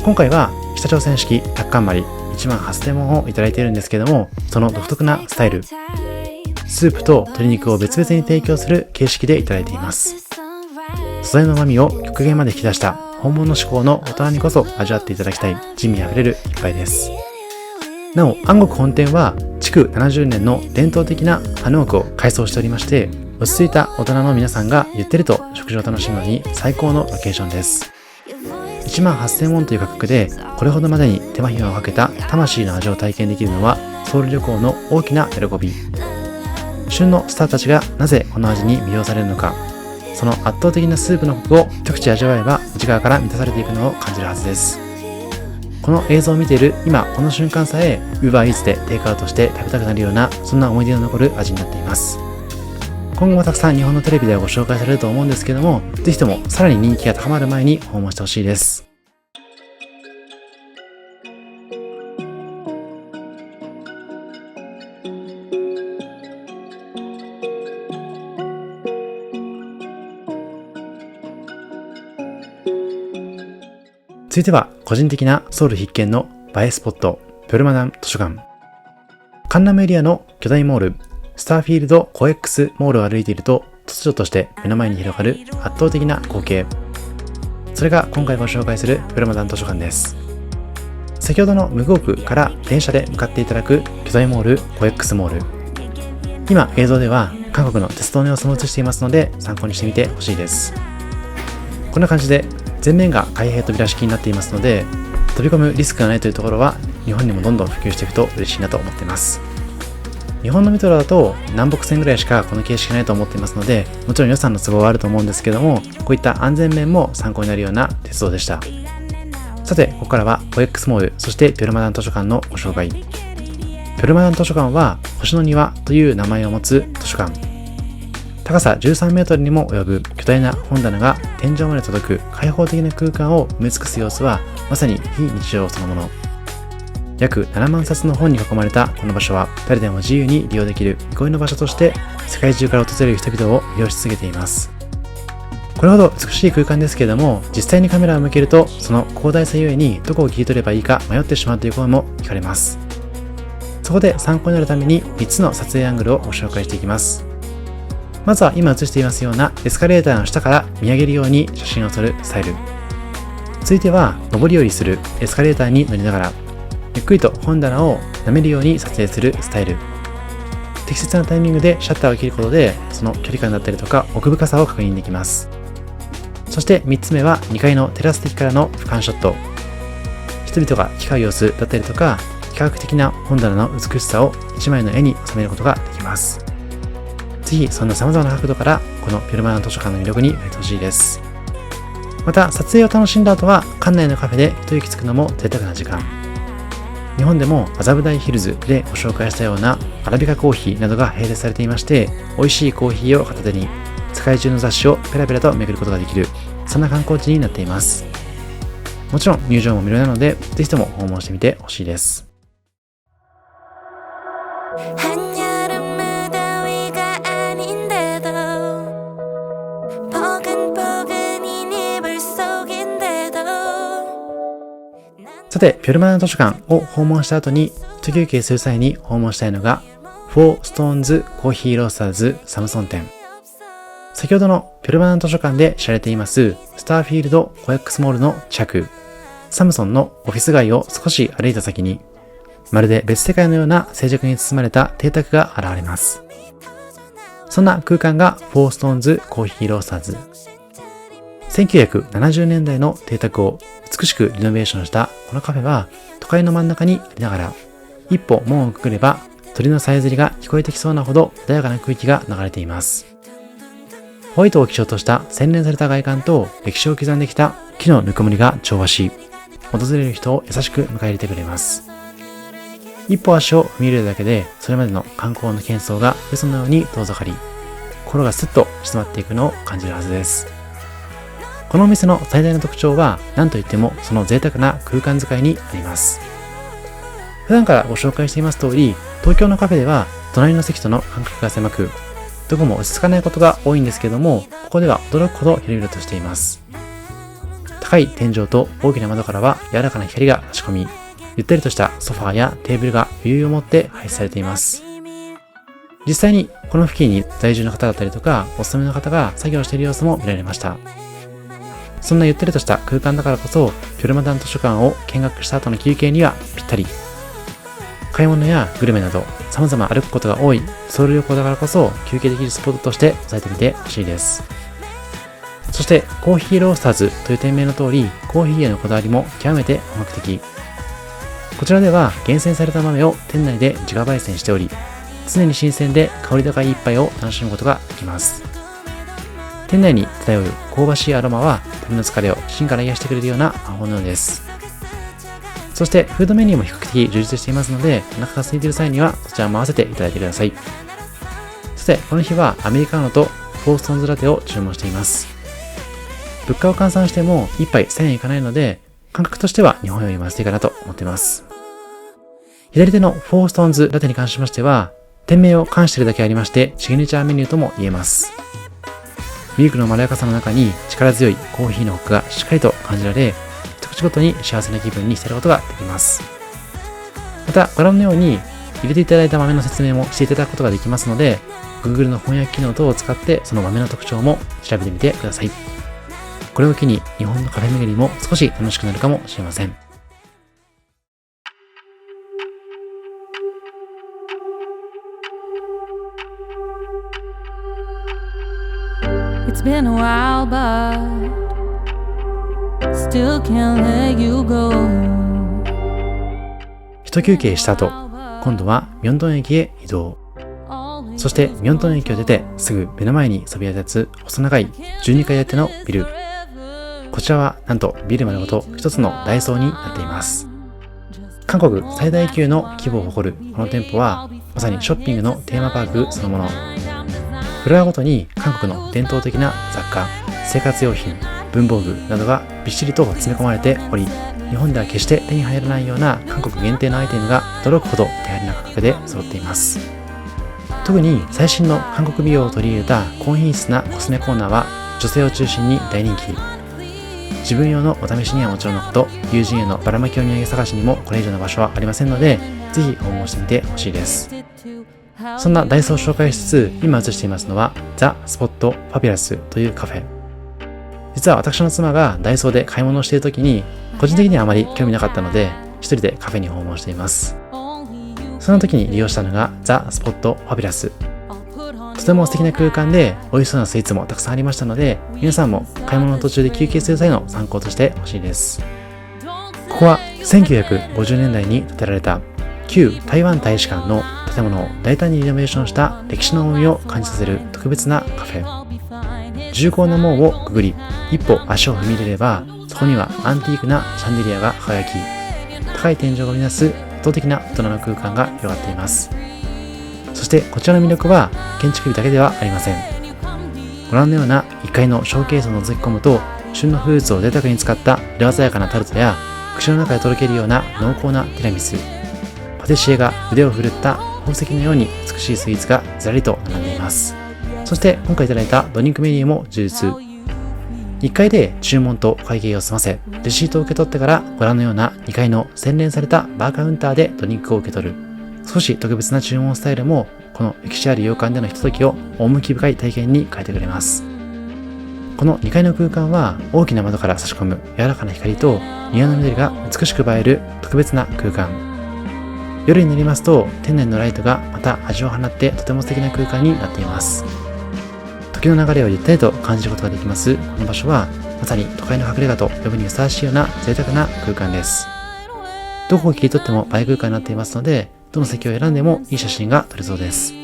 今回は北朝鮮式タッカンマリ18000ウォンをいただいているんですけども、その独特なスタイル、スープと鶏肉を別々に提供する形式でいただいています。素材の旨味を極限まで引き出した本物志向の大人にこそ味わっていただきたい珍味あふれる一杯です。なお、暗黒本店は築70年の伝統的なハヌオクを改装しておりまして、落ち着いた大人の皆さんがゆったりと食事を楽しむのに最高のロケーションです。18000ウォンという価格で、これほどまでに手間暇をかけた魂の味を体験できるのはソウル旅行の大きな喜び。旬のスターたちがなぜこの味に魅了されるのか、その圧倒的なスープのコクを一口味わえば内側から満たされていくのを感じるはずです。この映像を見ている今この瞬間さえ Uber Eats でテイクアウトして食べたくなるような、そんな思い出の残る味になっています。今後もたくさん日本のテレビではご紹介されると思うんですけども、ぜひともさらに人気が高まる前に訪問してほしいです。続いては個人的なソウル必見の映えスポット、ピョルマダン図書館。カンナムエリアの巨大モール、スターフィールドコエックスモールを歩いていると、突如として目の前に広がる圧倒的な光景。それが今回ご紹介するピョルマダン図書館です。先ほどのムグオクから電車で向かっていただく巨大モールコエックスモール。今映像では韓国の鉄道の様子も映していますので、参考にしてみてほしいです。こんな感じで全面が開閉扉式になっていますので、飛び込むリスクがないというところは日本にもどんどん普及していくと嬉しいなと思っています。日本のメトロだと南北線ぐらいしかこの形式ないと思っていますので、もちろん予算の都合はあると思うんですけども、こういった安全面も参考になるような鉄道でした。さて、ここからはコエックスモール、そしてピョルマダン図書館のご紹介。ピョルマダン図書館は星の庭という名前を持つ図書館。高さ13メートルにも及ぶ巨大な本棚が天井まで届く開放的な空間を埋め尽くす様子は、まさに非日常そのもの。約7万冊の本に囲まれたこの場所は、誰でも自由に利用できる憩いの場所として世界中から訪れる人々を魅了し続けています。ここれほど美しい空間ですけれども、実際にカメラを向けるとその広大さゆえにどこを切り取ればいいか迷ってしまうという声も聞かれます。そこで参考になるために3つの撮影アングルをご紹介していきます。まずは今映していますようなエスカレーターの下から見上げるように写真を撮るスタイル。続いては上り下りするエスカレーターに乗りながらゆっくりと本棚を舐めるように撮影するスタイル。適切なタイミングでシャッターを切ることでその距離感だったりとか奥深さを確認できます。そして3つ目は2階のテラス席からの俯瞰ショット。人々が行き交う様子だったりとか比較的な本棚の美しさを1枚の絵に収めることができます。ぜひそんな様々な角度からこのピュルマナ図書館の魅力に触れてほしいです。また撮影を楽しんだ後は館内のカフェで一息つくのも贅沢な時間。日本でも麻布台ヒルズでご紹介したようなアラビカコーヒーなどが併設されていまして、美味しいコーヒーを片手に世界中の雑誌をペラペラと巡ることができる、そんな観光地になっています。もちろん入場も無料なのでぜひとも訪問してみてほしいです。さて、ピュルマナ図書館を訪問した後に一休憩する際に訪問したいのがフォーストーンズコーヒーロースターズサムソン店。先ほどのピュルマナ図書館で知られていますスターフィールドコヤックスモールの近く、サムソンのオフィス街を少し歩いた先にまるで別世界のような静寂に包まれた邸宅が現れます。そんな空間がフォーストーンズコーヒーロースターズ。1970年代の邸宅を美しくリノベーションしたこのカフェは都会の真ん中にありながら一歩門をくぐれば鳥のさえずりが聞こえてきそうなほど穏やかな空気が流れています。ホワイトを基調とした洗練された外観と歴史を刻んできた木のぬくもりが調和し、訪れる人を優しく迎え入れてくれます。一歩足を踏み入れるだけでそれまでの観光の喧騒が嘘のように遠ざかり、心がスッと静まっていくのを感じるはずです。このお店の最大の特徴は何といってもその贅沢な空間使いにあります。普段からご紹介しています通り、東京のカフェでは隣の席との間隔が狭く、どこも落ち着かないことが多いんですけども、ここでは驚くほど広々としています。高い天井と大きな窓からは柔らかな光が差し込み、ゆったりとしたソファーやテーブルが余裕を持って配置されています。実際にこの付近に在住の方だったりとかお勤めの方が作業している様子も見られました。そんなゆったりとした空間だからこそ、ピュルマナ図書館を見学した後の休憩にはぴったり。買い物やグルメなど様々歩くことが多いソウル旅行だからこそ休憩できるスポットとして押さえてみてほしいです。そしてコーヒーロースターズという店名の通り、コーヒーへのこだわりも極めて本格的。こちらでは厳選された豆を店内で自家焙煎しており、常に新鮮で香り高い一杯を楽しむことができます。店内に漂う香ばしいアロマは旅の疲れを芯から癒してくれるような魔法のようです。そしてフードメニューも比較的充実していますので、お腹が空いている際にはそちらも合わせていただいてください。そしてこの日はアメリカーノとフォーストーンズラテを注文しています。物価を換算しても1杯1000円いかないので、感覚としては日本よりも安いかなと思っています。左手のフォーストーンズラテに関しましては、店名を冠しているだけありまして、シグネチャーメニューとも言えます。ミルクのまろやかさの中に力強いコーヒーのコクがしっかりと感じられ、一口ごとに幸せな気分に浸ることができます。またご覧のように入れていただいた豆の説明もしていただくことができますので、 Google の翻訳機能等を使ってその豆の特徴も調べてみてください。これを機に日本のカフェ巡りも少し楽しくなるかもしれません。It's been a while, but still can't let you go. 一休憩した後、今度はミョンドン駅へ移動。そしてミョンドン駅を出てすぐ目の前にそびえ立つ細長い12階建てのビル。こちらはなんとビル丸ごと一つのダイソーになっています。韓国最大級の規模を誇るこの店舗はまさにショッピングのテーマパークそのもの。フロアごとに韓国の伝統的な雑貨、生活用品、文房具などがびっしりと詰め込まれており、日本では決して手に入らないような韓国限定のアイテムが驚くほど手軽な価格で揃っています。特に最新の韓国美容を取り入れた高品質なコスメコーナーは女性を中心に大人気。自分用のお試しにはもちろんのこと、友人へのばらまきお土産探しにもこれ以上の場所はありませんので、ぜひ訪問してみてほしいです。そんなダイソーを紹介しつつ、今映していますのはザ・スポット・ファビュラスというカフェ。実は私の妻がダイソーで買い物をしているときに、個人的にはあまり興味なかったので、一人でカフェに訪問しています。その時に利用したのがザ・スポット・ファビュラス。とても素敵な空間で美味しそうなスイーツもたくさんありましたので、皆さんも買い物の途中で休憩する際の参考としてほしいです。ここは1950年代に建てられた旧台湾大使館の建物を大胆にリノベーションした歴史の重みを感じさせる特別なカフェ。重厚な門をくぐり、一歩足を踏み入れれば、そこにはアンティークなシャンデリアが輝き、高い天井が生み出す圧倒的な大人の空間が広がっています。そしてこちらの魅力は建築美だけではありません。ご覧のような1階のショーケースを覗き込むと、旬のフルーツを贅沢に使った色鮮やかなタルトや、口の中でとろけるような濃厚なティラミス、パティシエが腕を振るった宝石のように美しいスイーツがずらりと並んでいます。そして今回いただいたドリンクメニューも充実。1階で注文とお会計を済ませ、レシートを受け取ってからご覧のような2階の洗練されたバーカウンターでドリンクを受け取る。少し特別な注文スタイルも、この歴史ある洋館でのひとときを趣深い体験に変えてくれます。この2階の空間は大きな窓から差し込む柔らかな光と庭の緑が美しく映える特別な空間。夜になりますと店内のライトがまた味を放ってとても素敵な空間になっています。時の流れをゆったりと感じることができますこの場所は、まさに都会の隠れ家と呼ぶにふさわしいような贅沢な空間です。どこを切り取っても映え空間になっていますので、どの席を選んでもいい写真が撮れそうです。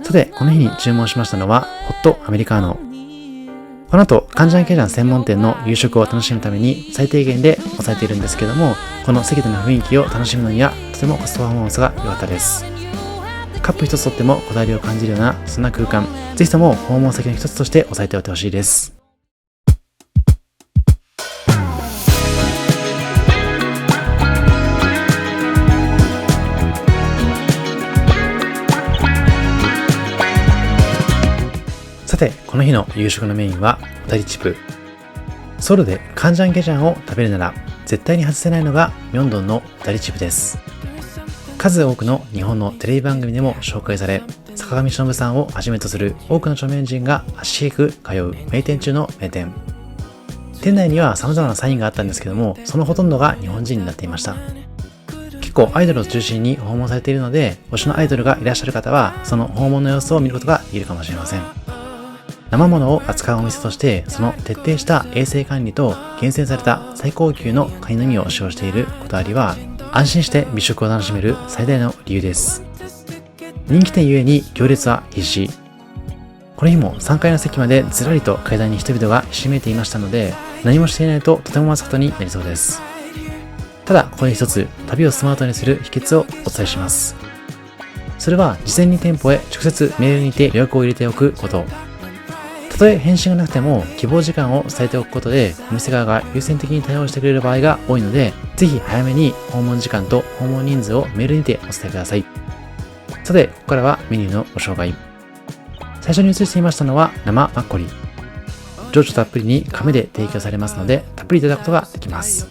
さて、この日に注文しましたのはホットアメリカーノ。この後、カンジャンケジャン専門店の夕食を楽しむために最低限で抑えているんですけども、この席での雰囲気を楽しむのにはとてもコストパフォーマンスが良かったです。カップ一つとってもこだわりを感じるようなそんな空間、ぜひとも訪問先の一つとして押さえておいてほしいです。さて、この日の夕食のメインはオタリチップ。ソウルでカンジャンケジャンを食べるなら絶対に外せないのがミョンドンのオタリチップです。数多くの日本のテレビ番組でも紹介され、坂上忍さんをはじめとする多くの著名人が足しげく通う名店中の名店。店内には様々なサインがあったんですけども、そのほとんどが日本人になっていました。結構アイドルを中心に訪問されているので、推しのアイドルがいらっしゃる方はその訪問の様子を見ることができるかもしれません。生物を扱うお店として、その徹底した衛生管理と厳選された最高級のカニのみを使用しているこだわりは、安心して美食を楽しめる最大の理由です。人気店ゆえに行列は必至。この日も3階の席までずらりと階段に人々がひしめいていましたので、何もしていないととても待つことになりそうです。ただ、ここで一つ旅をスマートにする秘訣をお伝えします。それは事前に店舗へ直接メールにて予約を入れておくこと。たとえ返信がなくても希望時間を伝えておくことで、お店側が優先的に対応してくれる場合が多いので、ぜひ早めに訪問時間と訪問人数をメールにてお伝えください。さて、ここからはメニューのご紹介。最初に映していましたのは生マッコリ。情緒たっぷりに亀で提供されますので、たっぷりいただくことができます。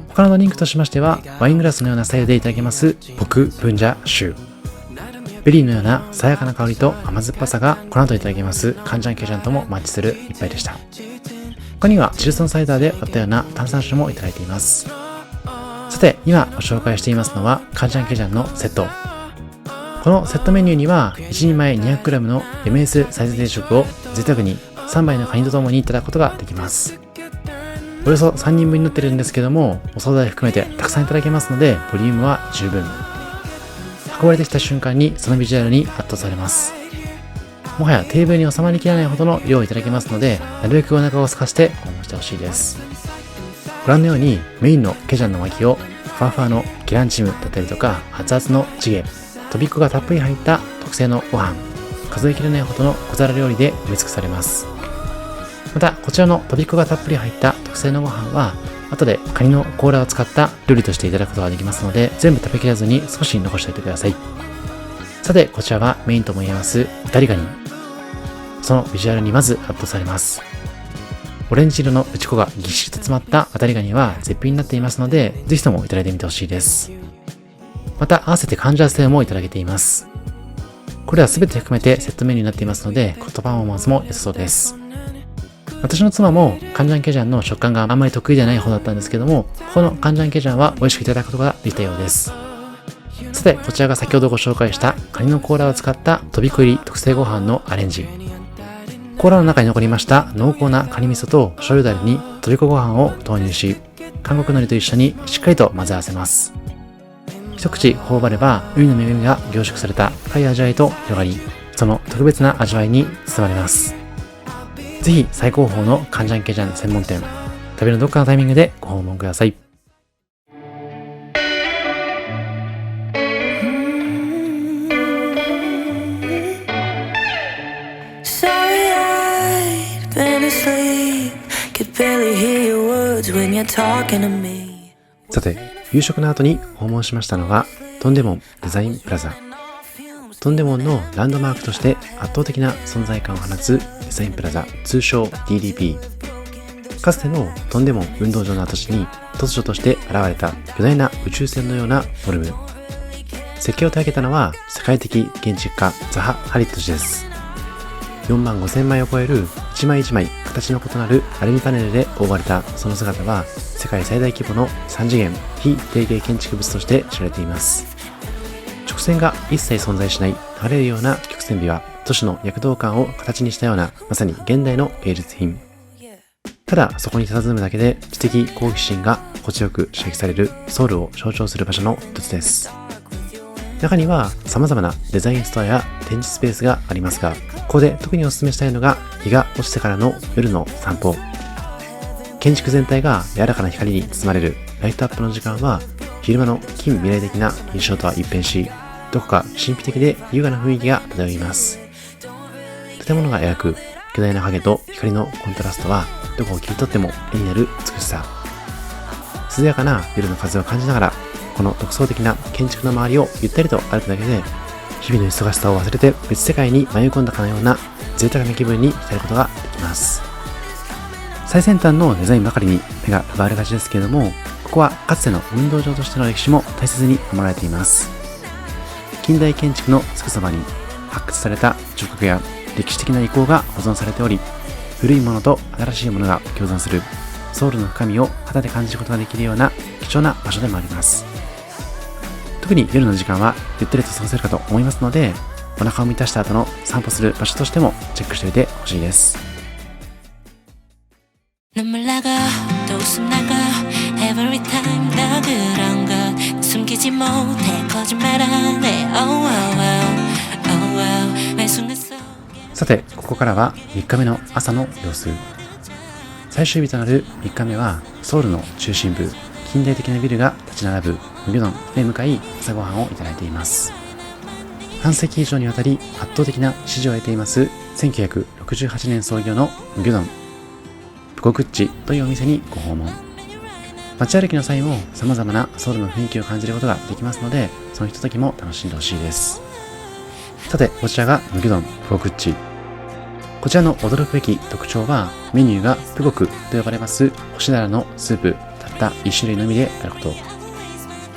他のドリンクとしましては、ワイングラスのようなスタイルでいただけますポクプンジャシュ。ベリーのような爽やかな香りと甘酸っぱさがこの後いただけますカンジャンケジャンともマッチする一杯でした。他にはチルソンサイダーで割ったような炭酸酒もいただいています。さて、今ご紹介していますのはカンジャンケジャンのセット。このセットメニューには1人前 200g の MS サイズ定食を贅沢に3杯のカニとともにいただくことができます。およそ3人分になっているんですけども、お惣菜含めてたくさんいただけますので、ボリュームは十分。運ばれてきた瞬間にそのビジュアルに圧倒されます。もはやテーブルに収まりきらないほどの量をいただけますので、なるべくお腹を空かせて訪問してほしいです。ご覧のようにメインのケジャンの巻きをふわふわのケランチムだったりとか、熱々のチゲ、とびっこがたっぷり入った特製のご飯、数えきれないほどの小皿料理で埋め尽くされます。また、こちらのとびっこがたっぷり入った特製のご飯は、後でカニの甲羅を使った料理としていただくことができますので、全部食べきらずに少し残しておいてください。さて、こちらはメインとも言えますイタリガニ。そのビジュアルにまず圧倒されます。オレンジ色の内子がぎっしりと詰まったワタリガニは絶品になっていますので、ぜひともいただいてみてほしいです。また合わせてカンジャーセもいただけています。これは全て含めてセットメニューになっていますので、コストパフォーマンスも良さそうです。私の妻もカンジャンケジャンの食感があんまり得意ではない方だったんですけども、このカンジャンケジャンは美味しくいただくことができたようです。さて、こちらが先ほどご紹介したカニの甲羅を使ったとびこ入り特製ご飯のアレンジ。甲羅の中に残りました濃厚なカニ味噌と醤油だれにとびこご飯を投入し、韓国海苔と一緒にしっかりと混ぜ合わせます。一口頬張れば海の恵みが凝縮された深い味わいと広がり、その特別な味わいに包まれます。ぜひ最高峰のカンジャンケジャン専門店、旅のどっかのタイミングでご訪問ください。さて、夕食の後に訪問しましたのがトンデモンデザインプラザ。トンデモンのランドマークとして圧倒的な存在感を放つデザインプラザ、通称 DDP。 かつてのトンデモン運動場の跡地に突如として現れた巨大な宇宙船のようなフォルム。設計を手掛けたのは世界的建築家ザハ・ハリット氏です。4万5000枚を超える一枚一枚形の異なるアルミパネルで覆われたその姿は、世界最大規模の3次元非定型建築物として知られています。直線が一切存在しない流れるような曲線美は、都市の躍動感を形にしたようなまさに現代の芸術品。ただそこに佇むだけで知的好奇心が心地よく刺激されるソウルを象徴する場所の一つです。中には様々なデザインストアや展示スペースがありますが、ここで特にお勧めしたいのが日が落ちてからの夜の散歩。建築全体が柔らかな光に包まれるライトアップの時間は、昼間の近未来的な印象とは一変し、どこか神秘的で優雅な雰囲気が漂います。建物が描く巨大な影と光のコントラストは、どこを切り取っても絵になる美しさ。涼やかな夜の風を感じながら、この独創的な建築の周りをゆったりと歩くだけで、日々の忙しさを忘れて別世界に迷い込んだかのような贅沢な気分に浸ることができます。最先端のデザインばかりに目が奪われがちですけれども、ここはかつての運動場としての歴史も大切に守られています。近代建築のすぐそばに発掘された彫刻や歴史的な遺構が保存されており、古いものと新しいものが共存するソウルの深みを肌で感じることができるような貴重な場所でもあります。特に夜の時間はゆったりと過ごせるかと思いますので、お腹を満たした後の散歩する場所としてもチェックしておいてほしいです。さて、ここからは3日目の朝の様子。最終日となる3日目はソウルの中心部、近代的なビルが立ち並ぶムギョドンへ向かい、朝ごはんをいただいています。半世紀以上にわたり圧倒的な支持を得ています1968年創業のムギョドンプコクッチというお店にご訪問。街歩きの際も様々なソウルの雰囲気を感じることができますので、そのひとときも楽しんでほしいです。さて、こちらがムギョドンプコクッチ。こちらの驚くべき特徴は、メニューがプゴクと呼ばれます干しダラのスープたった1種類のみであること。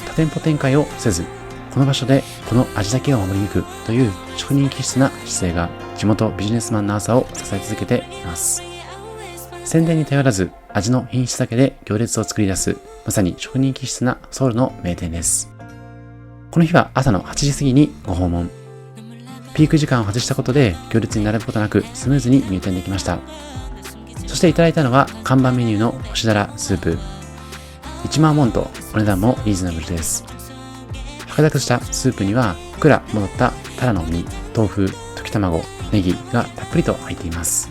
多店舗展開をせず、この場所でこの味だけを守り抜くという職人気質な姿勢が地元ビジネスマンの朝を支え続けています。宣伝に頼らず味の品質だけで行列を作り出す、まさに職人気質なソウルの名店です。この日は朝の8時過ぎにご訪問。ピーク時間を外したことで行列に並ぶことなくスムーズに入店できました。そしていただいたのは看板メニューの干しダラスープ。1万ウォンとお値段もリーズナブルです。白濁したスープにはふっくら戻ったタラの実、豆腐、溶き卵、ネギがたっぷりと入っています。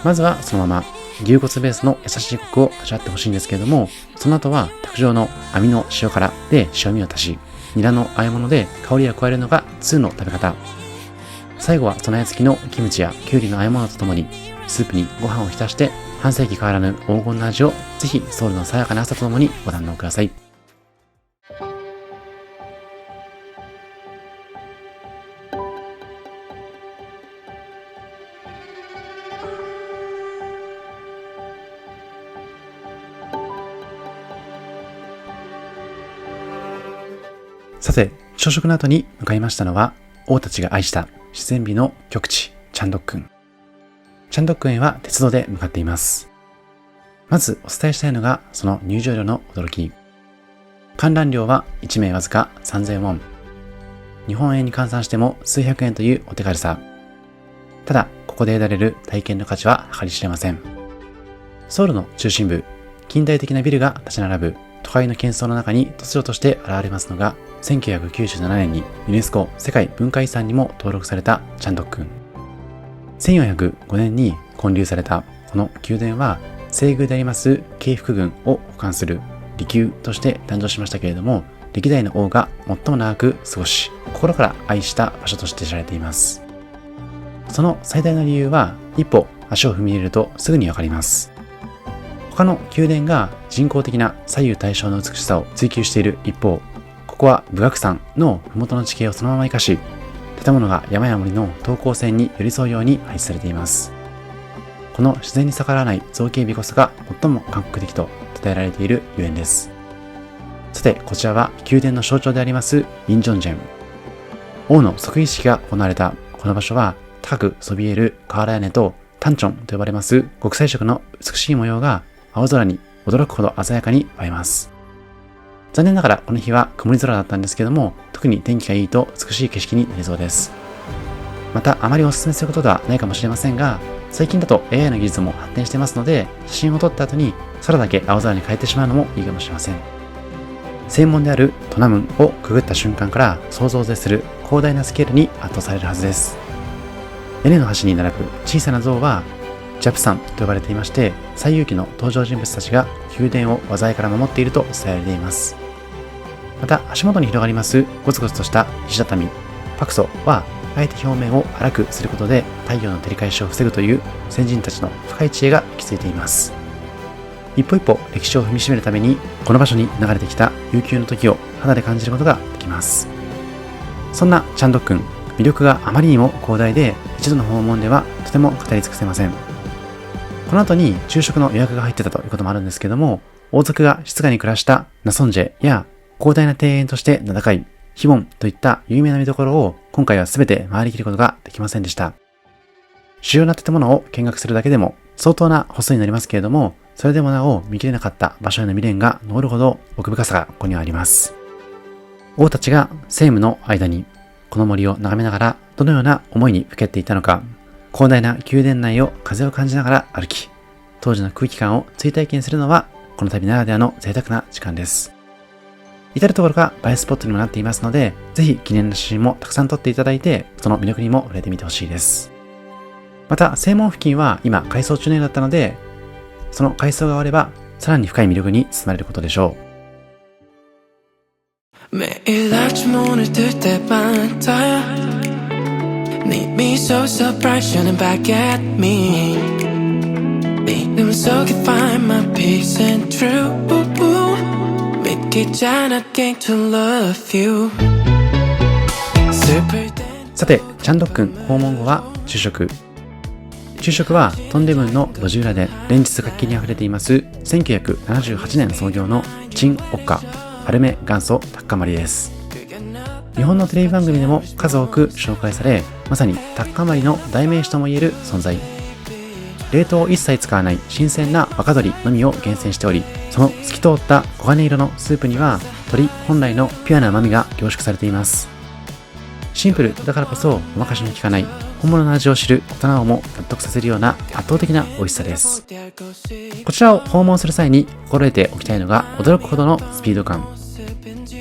まずはそのまま牛骨ベースの優しいコクを味わってほしいんですけれども、その後は卓上の網の塩辛で塩味を足し、ニラの和え物で香りを加えるのが2の食べ方。最後は備え付きのキムチやキュウリの和え物とともにスープにご飯を浸して、半世紀変わらぬ黄金の味をぜひソウルの爽やかな朝とともにご堪能ください。さて、朝食の後に向かいましたのは、王たちが愛した自然美の極地、チャンドックン。チャンドックンへは鉄道で向かっています。まずお伝えしたいのが、その入場料の驚き。観覧料は1名わずか3000ウォン。日本円に換算しても数百円というお手軽さ。ただ、ここで得られる体験の価値は計り知れません。ソウルの中心部、近代的なビルが立ち並ぶ都会の喧騒の中に突如として現れますのが、1997年にユネスコ世界文化遺産にも登録されたチャンドックン。1405年に建立されたこの宮殿は、西宮であります京福郡を補完する離宮として誕生しましたけれども、歴代の王が最も長く過ごし、心から愛した場所として知られています。その最大の理由は、一歩足を踏み入れるとすぐにわかります。他の宮殿が人工的な左右対称の美しさを追求している一方、ここは武岳山の麓の地形をそのまま生かし、建物が山や森の等高線に寄り添うように配置されています。この自然に逆らわない造形美こそが最も韓国的と称えられているゆえんです。さて、こちらは宮殿の象徴でありますインジョンジェン。王の即位式が行われたこの場所は、高くそびえる瓦屋根とタンチョンと呼ばれます極彩色の美しい模様が青空に驚くほど鮮やかに映えます。残念ながらこの日は曇り空だったんですけども、特に天気がいいと美しい景色になりそうです。また、あまりお勧めすることではないかもしれませんが、最近だと AI の技術も発展してますので、写真を撮った後に空だけ青空に変えてしまうのもいいかもしれません。正門であるトナムンをくぐった瞬間から想像を絶する広大なスケールに圧倒されるはずです。屋根の端に並ぶ小さな像はジャプサンと呼ばれていまして、西遊記の登場人物たちが宮殿を災いから守っていると伝えられています。また、足元に広がりますゴツゴツとした石畳、パクソはあえて表面を粗くすることで太陽の照り返しを防ぐという先人たちの深い知恵が行き着いています。一歩一歩歴史を踏みしめるために、この場所に流れてきた悠久の時を肌で感じることができます。そんなチャンドックン、魅力があまりにも広大で、一度の訪問ではとても語り尽くせません。この後に昼食の予約が入ってたということもあるんですけども、王族が静かに暮らしたナソンジェや広大な庭園として名高いヒボンといった有名な見どころを今回は全て回りきることができませんでした。主要な建物を見学するだけでも相当な歩数になりますけれども、それでもなお見切れなかった場所への未練が残るほど奥深さがここにはあります。王たちが政務の間にこの森を眺めながらどのような思いにふけっていたのか、広大な宮殿内を風を感じながら歩き、当時の空気感を追体験するのはこの旅ならではの贅沢な時間です。至るところが映えスポットにもなっていますので、ぜひ記念の写真もたくさん撮っていただいて、その魅力にも触れてみてほしいです。また、正門付近は今改装中のようだったので、その改装が終わればさらに深い魅力に包まれることでしょう。 매일 아침 오늘 뜰 때마다 네 미소 so bright shining back at me 네 눈 속에 find my peace and truth 믿기지 않아 getting to love you さて、チャンドックン訪問後は昼食。昼食はトンデムンの路地裏で連日活気にあふれています1978年創業のチンオッカパルメ元祖タッカマリです。日本のテレビ番組でも数多く紹介され、まさにタッカマリの代名詞ともいえる存在。冷凍を一切使わない新鮮な若鶏のみを厳選しており、その透き通った黄金色のスープには鶏本来のピュアな旨味が凝縮されています。シンプルだからこそごまかしの効かない本物の味を知る大人をも納得させるような圧倒的な美味しさです。こちらを訪問する際に心得ておきたいのが驚くほどのスピード感。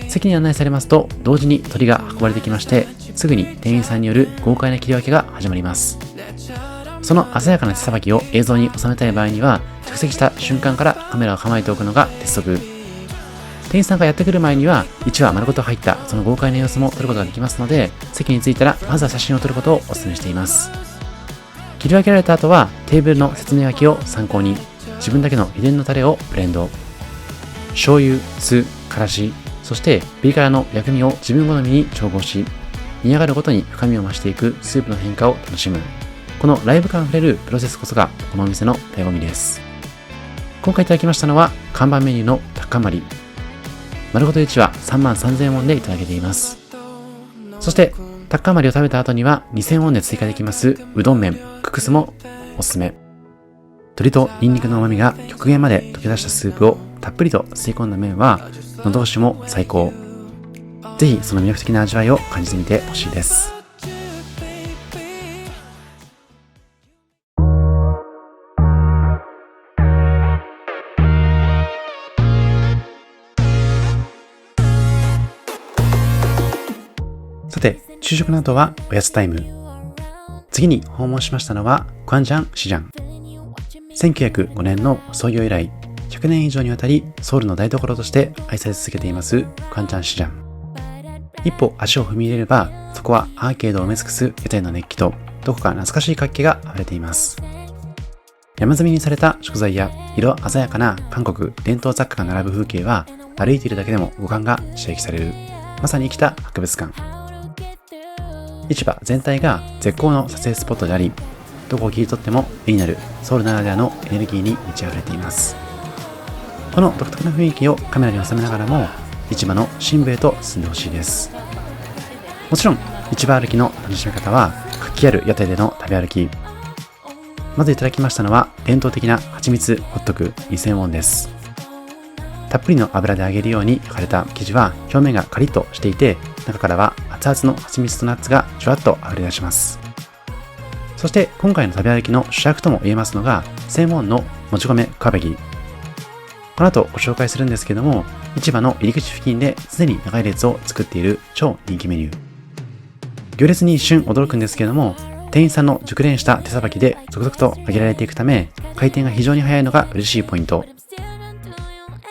席に案内されますと同時に鶏が運ばれてきまして、すぐに店員さんによる豪快な切り分けが始まります。その鮮やかな手さばきを映像に収めたい場合には、着席した瞬間からカメラを構えておくのが鉄則。店員さんがやってくる前には1話丸ごと入ったその豪快な様子も撮ることができますので、席に着いたらまずは写真を撮ることをお勧めしています。切り分けられた後はテーブルの説明書きを参考に自分だけの秘伝のタレをブレンド。醤油、酢、からし、そしてピリ辛の薬味を自分好みに調合し、煮上がるごとに深みを増していくスープの変化を楽しむ。このライブ感あふれるプロセスこそがこのお店の醍醐味です。今回いただきましたのは看板メニューのタッカンマリ。丸ごと1は33,000ウォンでいただけています。そしてタッカーマリを食べた後には2000ウォンで追加できますうどん麺ククスもおすすめ。鶏とニンニクの旨味が極限まで溶け出したスープをたっぷりと吸い込んだ麺は喉越しも最高。ぜひその魅力的な味わいを感じてみてほしいです。さて、昼食の後はおやつタイム。次に訪問しましたのはクアンジャンシジャン。1905年の創業以来100年以上にわたりソウルの台所として愛され続けていますクアンジャンシジャン。一歩足を踏み入れれば、そこはアーケードを埋め尽くす屋台の熱気とどこか懐かしい活気が溢れています。山積みにされた食材や色鮮やかな韓国伝統雑貨が並ぶ風景は歩いているだけでも五感が刺激される、まさに生きた博物館。市場全体が絶好の撮影スポットであり、どこを切り取っても絵になるソウルならではのエネルギーに満ち溢れています。この独特な雰囲気をカメラに収めながらも市場の深部へと進んでほしいです。もちろん市場歩きの楽しみ方は活気ある屋台での食べ歩き。まずいただきましたのは伝統的な蜂蜜ホットク2000ウォンです。たっぷりの油で揚げるように焼かれた生地は表面がカリッとしていて、中からは熱々の蜂蜜とナッツがじゅわっと溢れ出します。そして今回の食べ歩きの主役とも言えますのが1000ウォンのもち米クワベギ。この後ご紹介するんですけども、市場の入り口付近ですでに長い列を作っている超人気メニュー。行列に一瞬驚くんですけども、店員さんの熟練した手さばきで続々と揚げられていくため、回転が非常に早いのが嬉しいポイント。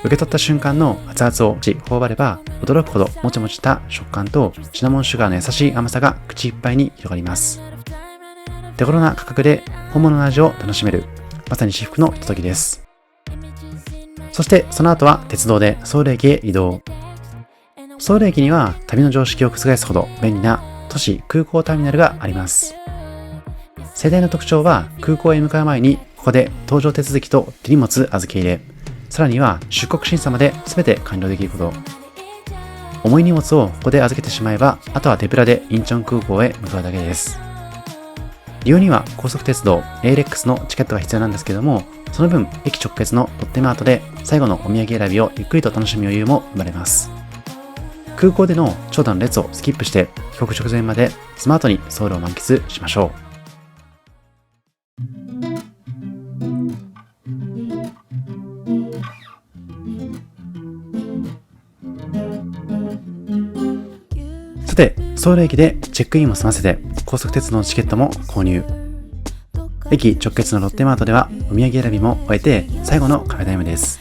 受け取った瞬間の熱々を頬張れば驚くほどもちもちした食感とシナモンシュガーの優しい甘さが口いっぱいに広がります。手頃な価格で本物の味を楽しめる、まさに至福のひとときです。そしてその後は鉄道でソウル駅へ移動。ソウル駅には旅の常識を覆すほど便利な都市空港ターミナルがあります。最大の特徴は空港へ向かう前にここで搭乗手続きと手荷物預け入れ、さらには出国審査まで全て完了できること。重い荷物をここで預けてしまえば、あとは手ぶらでインチョン空港へ向かうだけです。利用には高速鉄道 ALEX のチケットが必要なんですけども、その分駅直結のロッテマートで最後のお土産選びをゆっくりと楽しむ余裕も生まれます。空港での長蛇の列をスキップして帰国直前までスマートにソウルを満喫しましょう。さて、ソウル駅でチェックインも済ませて高速鉄道のチケットも購入。駅直結のロッテマートではお土産選びも終えて最後のカフェタイムです。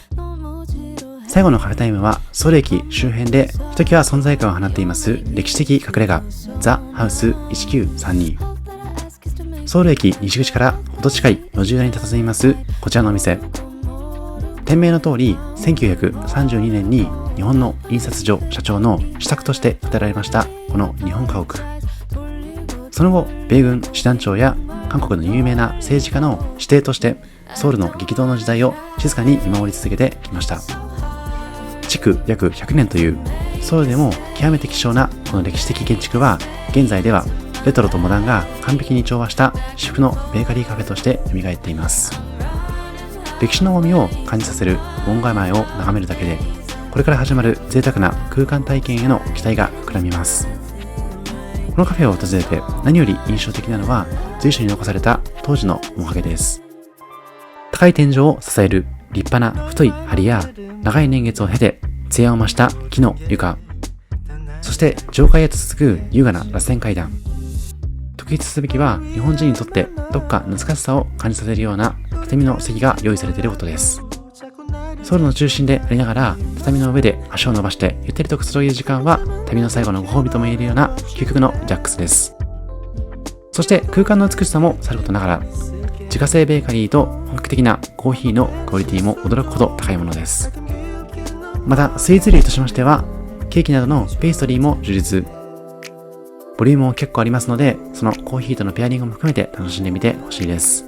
最後のカフェタイムはソウル駅周辺でひときわ存在感を放っています歴史的隠れ家ザ・ハウス1932。ソウル駅西口からほど近い路地裏に佇みますこちらのお店。店名の通り1932年に日本の印刷所社長の私宅として建てられましたこの日本家屋。その後米軍師団長や韓国の有名な政治家の指定としてソウルの激動の時代を静かに見守り続けてきました。築約100年というソウルでも極めて希少なこの歴史的建築は現在ではレトロとモダンが完璧に調和した至福のベーカリーカフェとして蘇っています。歴史の重みを感じさせる門構えを眺めるだけでこれから始まる贅沢な空間体験への期待が膨らみます。このカフェを訪れて何より印象的なのは随所に残された当時の面影です。高い天井を支える立派な太い梁や長い年月を経て艶を増した木の床、そして上階へと続く優雅な螺旋階段。特筆すべきは日本人にとってどっか懐かしさを感じさせるような畳の席が用意されていることです。ソウルの中心でありながら畳の上で足を伸ばしてゆったりとくつろげる時間は旅の最後のご褒美とも言えるような究極のリラックスです。そして空間の美しさもさることながら自家製ベーカリーと本格的なコーヒーのクオリティも驚くほど高いものです。またスイーツ類としましてはケーキなどのペーストリーも充実。ボリュームも結構ありますのでそのコーヒーとのペアリングも含めて楽しんでみてほしいです。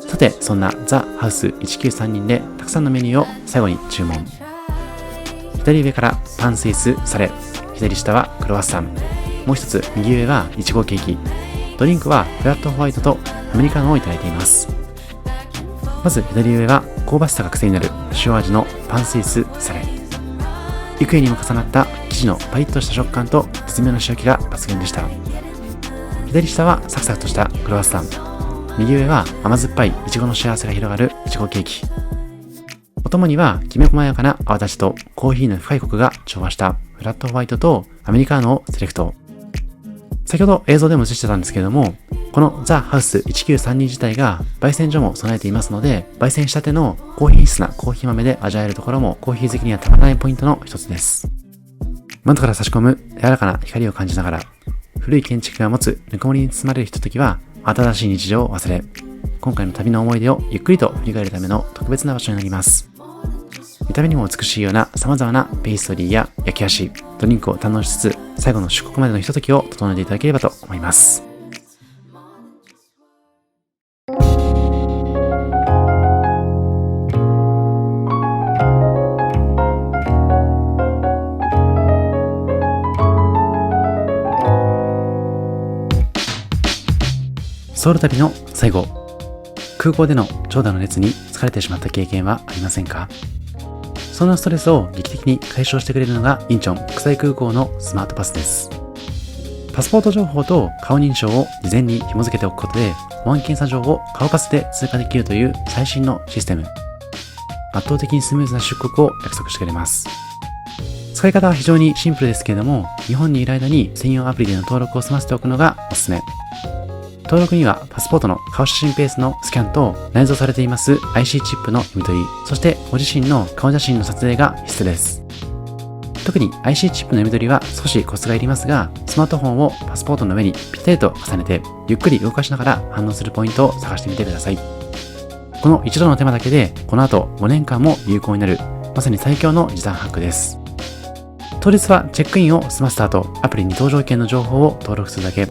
さてそんなザ・ハウス1932でたくさんのメニューを最後に注文。左上からパンスイスサレ、左下はクロワッサン、もう一つ右上はイチゴケーキ、ドリンクはフラットホワイトとアメリカノをいただいています。まず左上は香ばしさが癖になる塩味のパンスイスサレ、幾重にも重なった生地のパリッとした食感と絶妙な塩気が抜群でした。左下はサクサクとしたクロワッサン、右上は甘酸っぱいイチゴの幸せが広がるイチゴケーキ、お供にはきめ細やかな泡立ちとコーヒーの深いコクが調和したフラットホワイトとアメリカーノをセレクト。先ほど映像でも映してたんですけれども、このザ・ハウス1932自体が焙煎所も備えていますので、焙煎したての高品質なコーヒー豆で味わえるところもコーヒー好きにはたまらないポイントの一つです。窓から差し込む柔らかな光を感じながら、古い建築が持つぬくもりに包まれるひとときは新しい日常を忘れ、今回の旅の思い出をゆっくりと振り返るための特別な場所になります。見た目にも美しいような様々なペーストリーや焼き菓子、ドリンクを堪能しつつ、最後の出国までのひとときを整えていただければと思います。ソウル旅の最後、空港での長蛇の列に疲れてしまった経験はありませんか？そんなストレスを劇的に解消してくれるのがインチョン国際空港のスマートパスです。パスポート情報と顔認証を事前に紐付けておくことで、保安検査場を顔パスで通過できるという最新のシステム。圧倒的にスムーズな出国を約束してくれます。使い方は非常にシンプルですけれども、日本にいる間に専用アプリでの登録を済ませておくのがおすすめ。登録にはパスポートの顔写真ペースのスキャンと内蔵されています IC チップの読み取り、そしてご自身の顔写真の撮影が必須です。特に IC チップの読み取りは少しコツがいりますが、スマートフォンをパスポートの上にぴったりと重ねてゆっくり動かしながら反応するポイントを探してみてください。この一度の手間だけでこの後5年間も有効になる、まさに最強の時短ハックです。当日はチェックインを済ませた後、アプリに搭乗券の情報を登録するだけ。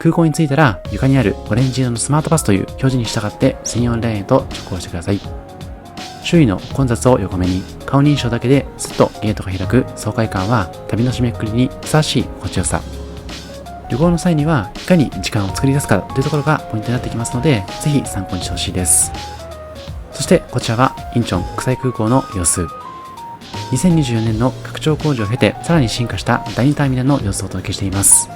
空港に着いたら床にあるオレンジ色のスマートパスという表示に従って専用レーンへと直行してください。周囲の混雑を横目に顔認証だけでスッとゲートが開く爽快感は旅の締めくくりにふさわしい心地よさ。旅行の際にはいかに時間を作り出すかというところがポイントになってきますので、ぜひ参考にしてほしいです。そしてこちらはインチョン国際空港の様子。2024年の拡張工事を経てさらに進化した第2ターミナルの様子をお届けしています。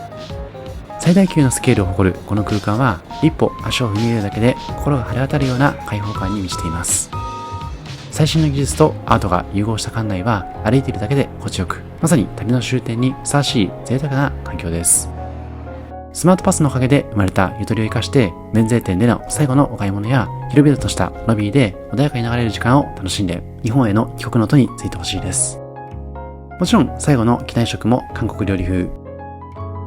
最大級のスケールを誇るこの空間は一歩足を踏み入れるだけで心が晴れ渡るような開放感に満ちています。最新の技術とアートが融合した館内は歩いているだけで心地よく、まさに旅の終点にふさわしい贅沢な環境です。スマートパスのおかげで生まれたゆとりを生かして免税店での最後のお買い物や広々としたロビーで穏やかに流れる時間を楽しんで日本への帰国の途についてほしいです。もちろん最後の機内食も韓国料理風。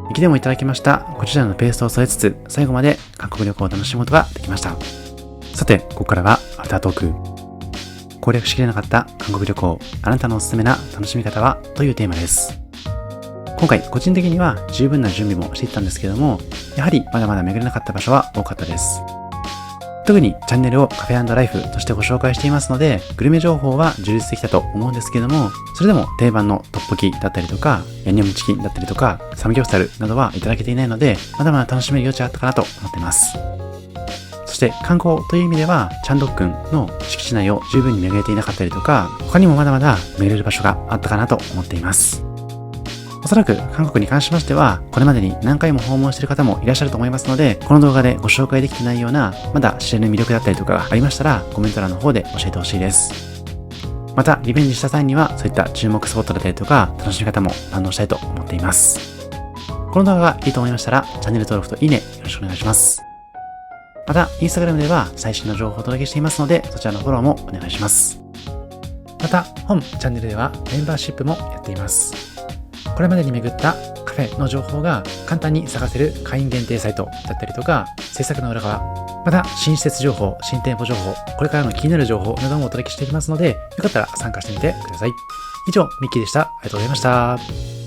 行きでもいただきましたコチュジャンのペーストを添えつつ最後まで韓国旅行を楽しむことができました。さてここからはアフタートーク。攻略しきれなかった韓国旅行、あなたのおすすめな楽しみ方はというテーマです。今回個人的には十分な準備もしていったんですけども、やはりまだまだ巡れなかった場所は多かったです。特にチャンネルをカフェ&ライフとしてご紹介していますので、グルメ情報は充実できたと思うんですけども、それでも定番のトッポキだったりとか、ヤンニョムチキンだったりとか、サムギョプサルなどはいただけていないので、まだまだ楽しめる余地あったかなと思っています。そして観光という意味では、チャンドックンの敷地内を十分に巡れていなかったりとか、他にもまだまだ巡れる場所があったかなと思っています。おそらく韓国に関しましては、これまでに何回も訪問している方もいらっしゃると思いますので、この動画でご紹介できてないような、まだ知れぬ魅力だったりとかがありましたら、コメント欄の方で教えてほしいです。また、リベンジした際には、そういった注目スポットだったりとか、楽しみ方も堪能したいと思っています。この動画がいいと思いましたら、チャンネル登録といいね、よろしくお願いします。また、インスタグラムでは最新の情報をお届けしていますので、そちらのフォローもお願いします。また、本チャンネルではメンバーシップもやっています。これまでに巡ったカフェの情報が簡単に探せる会員限定サイトだったりとか、制作の裏側、また新施設情報、新店舗情報、これからの気になる情報などもお届けしていきますので、よかったら参加してみてください。以上、ミッキーでした。ありがとうございました。